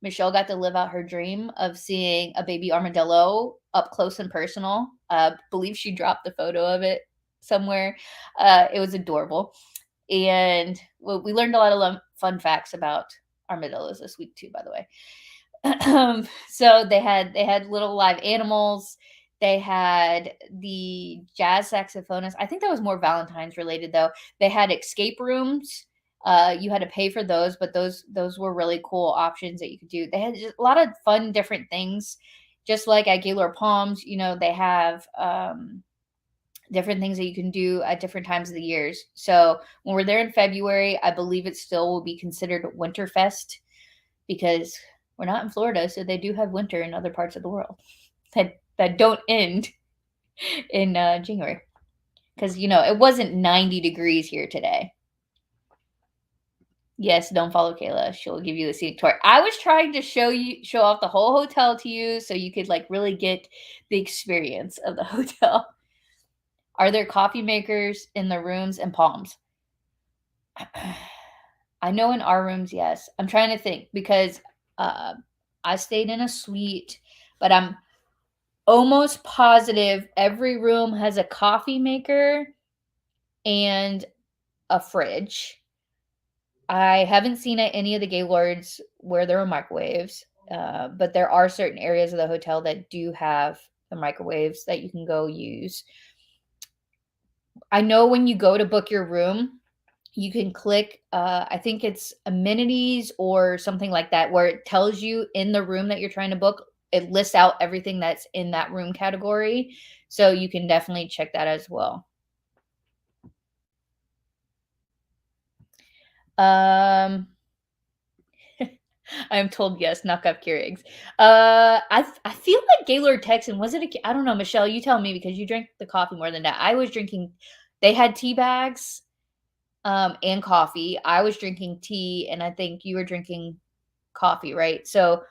Michelle got to live out her dream of seeing a baby armadillo up close and personal. Believe she dropped a photo of it somewhere. It was adorable, and we learned a lot of fun facts about armadillos this week too, by the way. So they had little live animals. They had the jazz saxophonist. I think that was more Valentine's related though. They had escape rooms. You had to pay for those, but those were really cool options that you could do. They had just a lot of fun different things. Just like at Gaylord Palms, they have different things that you can do at different times of the years. So when we're there in February, I believe it still will be considered Winterfest, because we're not in Florida, so they do have winter in other parts of the world that don't end in January. Because it wasn't 90 degrees here today. Yes, don't follow Kayla. She'll give you the scenic tour. I was trying to show off the whole hotel to you, so you could like really get the experience of the hotel. Are there coffee makers in the rooms and Palms? I know in our rooms, yes. I'm trying to think, because I stayed in a suite, but I'm almost positive every room has a coffee maker and a fridge. I haven't seen at any of the Gaylords where there are microwaves, but there are certain areas of the hotel that do have the microwaves that you can go use. I know when you go to book your room, you can click, I think it's amenities or something like that, where it tells you in the room that you're trying to book, it lists out everything that's in that room category. So you can definitely check that as well. I'm told yes, knock up Keurigs. I feel like Gaylord Texan, was it I don't know, Michelle, you tell me, because you drink the coffee more than that. I was drinking, they had tea bags and coffee. I was drinking tea, and I think you were drinking coffee, right? So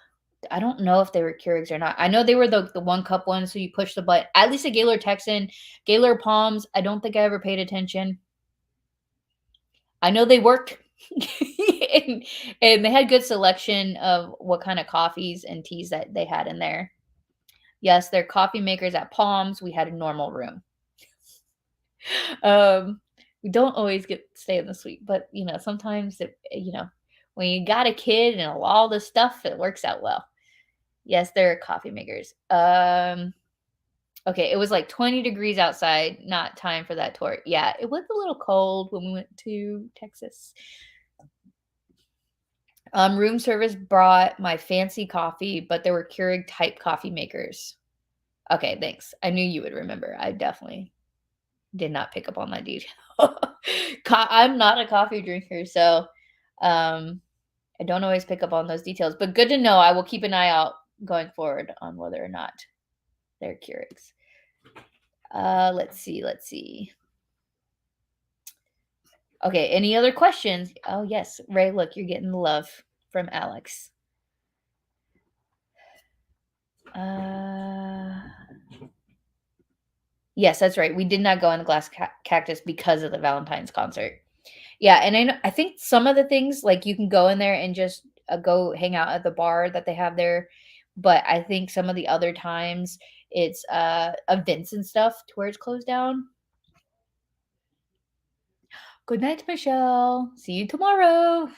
I don't know if they were Keurigs or not. I know they were the 1 cup ones, so you push the button. At least a Gaylord Texan. Gaylord Palms, I don't think I ever paid attention. I know they worked. and they had good selection of what kind of coffees and teas that they had in there. Yes, they're coffee makers at Palms. We had a normal room. We don't always get to stay in the suite, but sometimes when you got a kid and all this stuff, it works out well. Yes, they're coffee makers. Okay, it was like 20 degrees outside. Not time for that tour. Yeah, it was a little cold when we went to Texas. Room service brought my fancy coffee, but there were Keurig type coffee makers. Okay, thanks. I knew you would remember. I definitely did not pick up on that detail. I'm not a coffee drinker, so I don't always pick up on those details. But good to know. I will keep an eye out going forward on whether or not they're Keurigs. Let's see. Okay, any other questions? Oh, yes. Ray, look, you're getting the love from Alex. Yes, that's right. We did not go on the Glass Cactus because of the Valentine's concert. Yeah, and I think some of the things, like, you can go in there and just go hang out at the bar that they have there, but I think some of the other times it's events and stuff to where it's closed down. Good night, Michelle. See you tomorrow.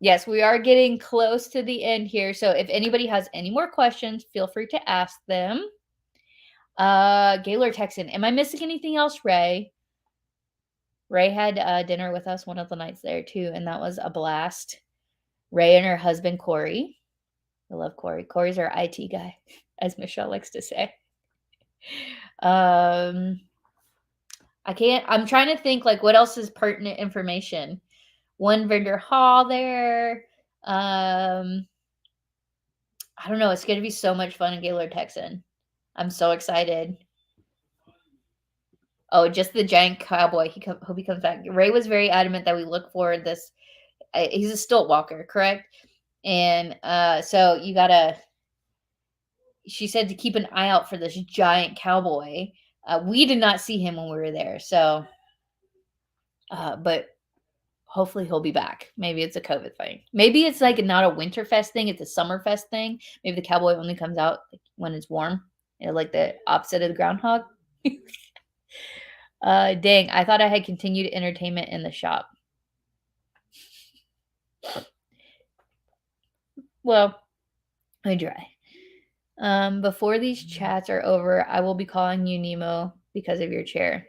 Yes, we are getting close to the end here. So if anybody has any more questions, feel free to ask them. Gaylord Texan. Am I missing anything else, Ray? Ray had dinner with us one of the nights there too, and that was a blast. Ray and her husband, Corey. I love Corey. Corey's our IT guy, as Michelle likes to say. I'm trying to think like what else is pertinent information. One vendor hall there. I don't know. It's going to be so much fun in Gaylord, Texan. I'm so excited. Oh, just the giant cowboy. Hope he comes back. Ray was very adamant that we look for this. He's a stilt walker, correct? And so you gotta. She said to keep an eye out for this giant cowboy. We did not see him when we were there, so. But hopefully he'll be back. Maybe it's a COVID thing. Maybe it's like not a Winterfest thing. It's a Summerfest thing. Maybe the cowboy only comes out when it's warm. Like the opposite of the groundhog. Dang, I thought I had continued entertainment in the shop. Well, I try. Before these chats are over, I will be calling you Nemo because of your chair.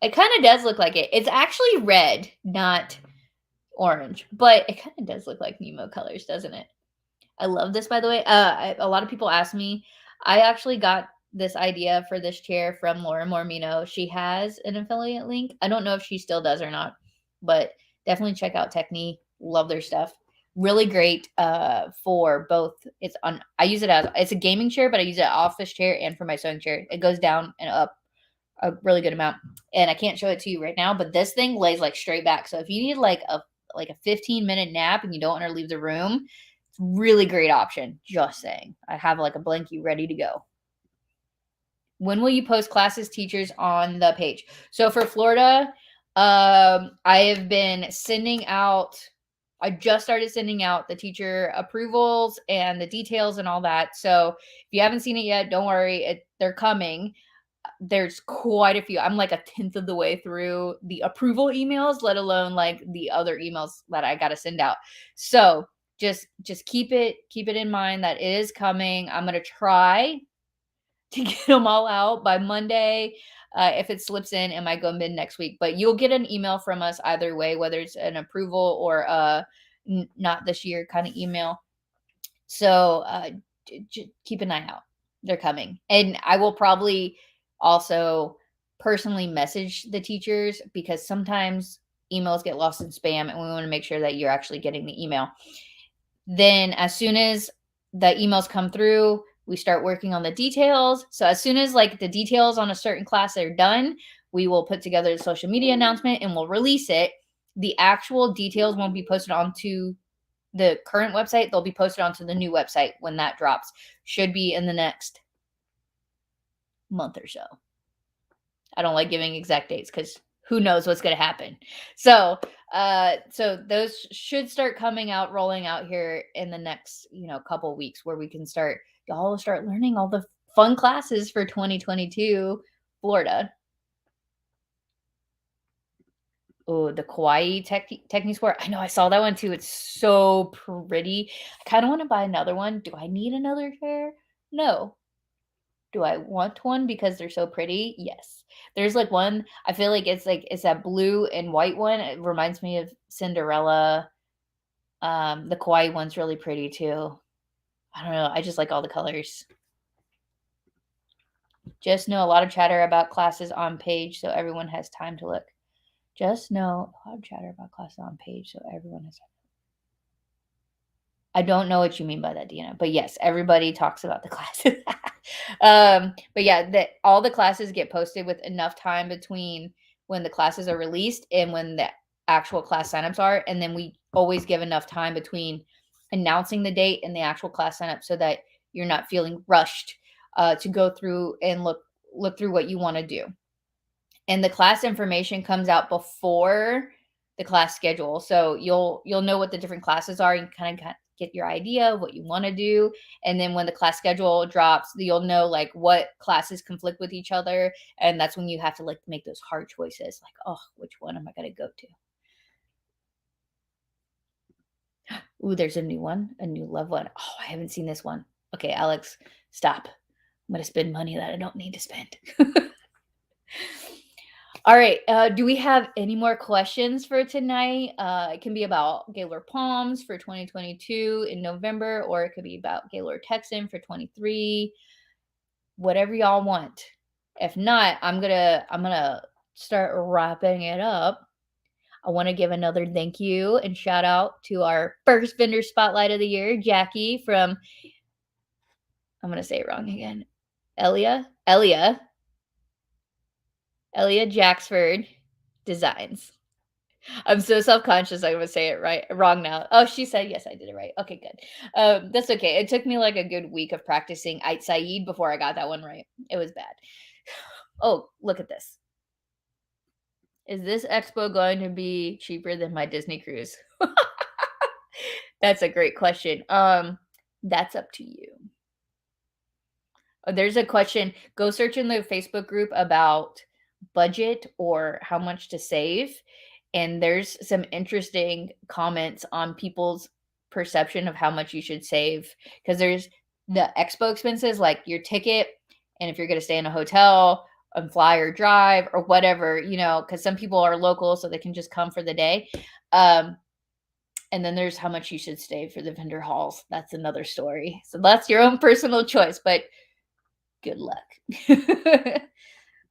It kind of does look like it. It's actually red, not orange, but it kind of does look like Nemo colors, doesn't it? I love this, by the way. A lot of people ask me. I actually got this idea for this chair from Laura Mormino. She has an affiliate link. I don't know if she still does or not, but definitely check out Techni. Love their stuff. Really great for both. I use it as it's a gaming chair, but I use it as an office chair and for my sewing chair. It goes down and up a really good amount. And I can't show it to you right now, but this thing lays like straight back. So if you need like a 15-minute nap and you don't want to leave the room, it's really great option. Just saying. I have like a blankie ready to go. When will you post classes teachers on the page? So for Florida, I have been sending out. I just started sending out the teacher approvals and the details and all that. So if you haven't seen it yet, don't worry. They're coming. There's quite a few. I'm like a 10th of the way through the approval emails, let alone like the other emails that I got to send out. So just keep it in mind that it is coming. I'm going to try to get them all out by Monday. If it slips in, it might go mid next week, but you'll get an email from us either way, whether it's an approval or not this year kind of email. So keep an eye out. They're coming. And I will probably also personally message the teachers because sometimes emails get lost in spam and we want to make sure that you're actually getting the email. Then as soon as the emails come through, we start working on the details. So as soon as like the details on a certain class are done, we will put together a social media announcement and we'll release it. The actual details won't be posted onto the current website. They'll be posted onto the new website when that drops. Should be in the next month or so. I don't like giving exact dates because who knows what's going to happen. So those should start coming out, rolling out here in the next, couple weeks where we can start learning all the fun classes for 2022 Florida. Oh, the Kawaii Techni Sport. I know I saw that one too. It's so pretty. I kind of want to buy another one. Do I need another chair? No. Do I want one because they're so pretty? Yes. There's like one, I feel like it's that blue and white one. It reminds me of Cinderella. The Kawaii one's really pretty too. I don't know. I just like all the colors. Just know a lot of chatter about classes on page so everyone has time to look. Just know a lot of chatter about classes on page so everyone has time. I don't know what you mean by that, Deanna, but yes, everybody talks about the classes. But yeah, all the classes get posted with enough time between when the classes are released and when the actual class signups are. And then we always give enough time between announcing the date and the actual class signup so that you're not feeling rushed to go through and look through what you want to do. And the class information comes out before the class schedule. So you'll know what the different classes are. You kind of get your idea of what you want to do. And then when the class schedule drops, you'll know like what classes conflict with each other. And that's when you have to like make those hard choices. Like, oh, which one am I going to go to? Ooh, there's a new one, a new love one. Oh, I haven't seen this one. Okay, Alex, stop. I'm going to spend money that I don't need to spend. All right. Do we have any more questions for tonight? It can be about Gaylord Palms for 2022 in November, or it could be about Gaylord Texan for 23. whatever y'all want. If not, I'm gonna start wrapping it up. I want to give another thank you and shout out to our first vendor spotlight of the year, Jacki from, I'm gonna say it wrong again, Ellia Jacksford Designs. I'm so self-conscious I'm gonna say it wrong now. Oh, she said yes, I did it right. Okay, good. That's okay. It took me like a good week of practicing Ait Said before I got that one right. It was bad. Oh, look at this. Is this expo going to be cheaper than my Disney cruise? That's a great question. That's up to you. There's a question. Go search in the Facebook group about budget or how much to save. And there's some interesting comments on people's perception of how much you should save. Because there's the expo expenses, like your ticket, and if you're going to stay in a hotel and fly or drive or whatever, because some people are local, so they can just come for the day. And then there's how much you should save for the vendor halls. That's another story. So that's your own personal choice, but good luck.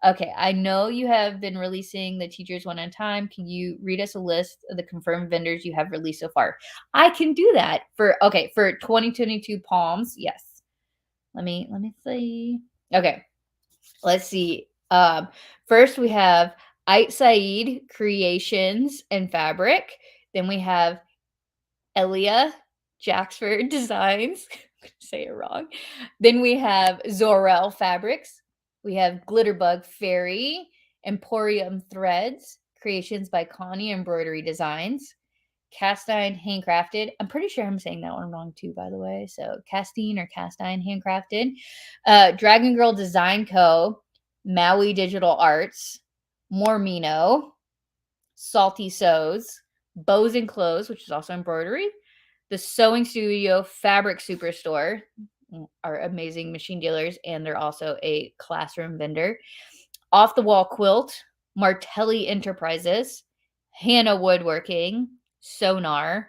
Okay, I know you have been releasing the teachers one at a time. Can you read us a list of the confirmed vendors you have released so far? I can do that for 2022 Palms. Yes. Let me see. Okay. Let's see. First we have Ait Said Creations and Fabric. Then we have Ellia Jacksford Designs. I'm gonna say it wrong. Then we have Zorel Fabrics. We have Glitterbug Fairy, Emporium Threads, Creations by Connie Embroidery Designs, Cast Iron Handcrafted. I'm pretty sure I'm saying that one wrong too, by the way. So Castine or Cast Iron Handcrafted, Dragon Girl Design Co., Maui Digital Arts, Mormino, Salty Sews, Bows and Clothes, which is also embroidery, the Sewing Studio Fabric Superstore, are amazing machine dealers, and they're also a classroom vendor. Off the Wall Quilt, Martelli Enterprises, Hannah Woodworking, Sonar,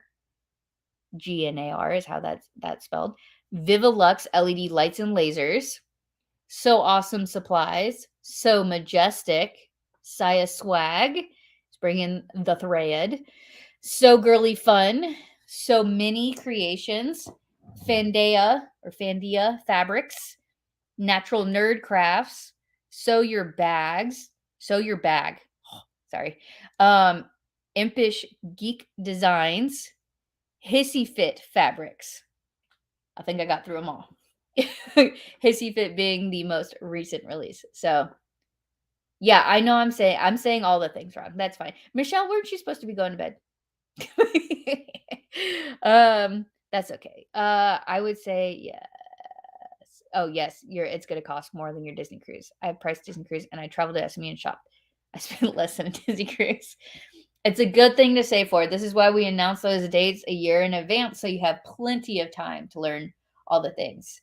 GNAR is how that's spelled, Viva Lux LED Lights and Lasers, So Awesome Supplies, So Majestic, Saya Swag, it's bringing the thread, So Girly Fun, So Many Creations, Fandia Fabrics, Natural Nerd Crafts, Sew Your Bag, sorry, Impish Geek Designs, Hissy Fit Fabrics. I think I got through them all. Hissy Fit being the most recent release. So yeah, I know I'm saying all the things wrong. That's fine. Michelle, weren't you supposed to be going to bed? That's okay. I would say yes. Oh yes, it's gonna cost more than your Disney cruise. I have priced Disney cruise and I traveled to SME and shopped. I spent less than a Disney cruise. It's a good thing to save for. This is why we announce those dates a year in advance, so you have plenty of time to learn all the things.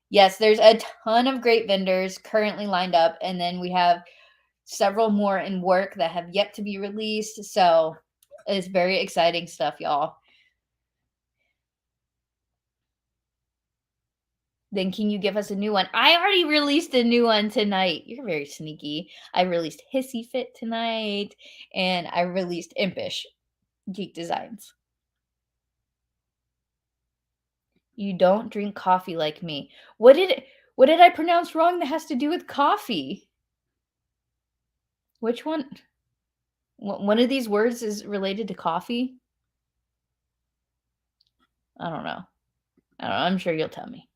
Yes, there's a ton of great vendors currently lined up, and then we have several more in work that have yet to be released. So it's very exciting stuff, y'all. Then can you give us a new one? I already released a new one tonight. You're very sneaky. I released Hissy Fit tonight, and I released Impish Geek Designs. You don't drink coffee like me. What did I pronounce wrong that has to do with coffee? Which one? One of these words is related to coffee? I don't know. I'm sure you'll tell me.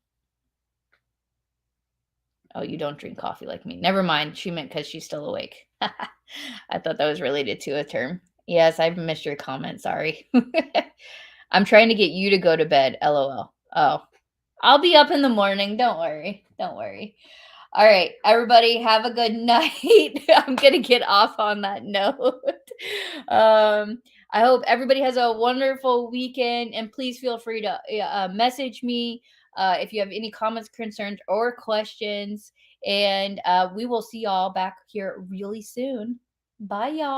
Oh, you don't drink coffee like me. Never mind. She meant because she's still awake. I thought that was related to a term. Yes, I've missed your comment. Sorry. I'm trying to get you to go to bed. LOL. Oh, I'll be up in the morning. Don't worry. Don't worry. All right, everybody, have a good night. I'm going to get off on that note. I hope everybody has a wonderful weekend, and please feel free to message me if you have any comments, concerns, or questions. And we will see y'all back here really soon. Bye, y'all.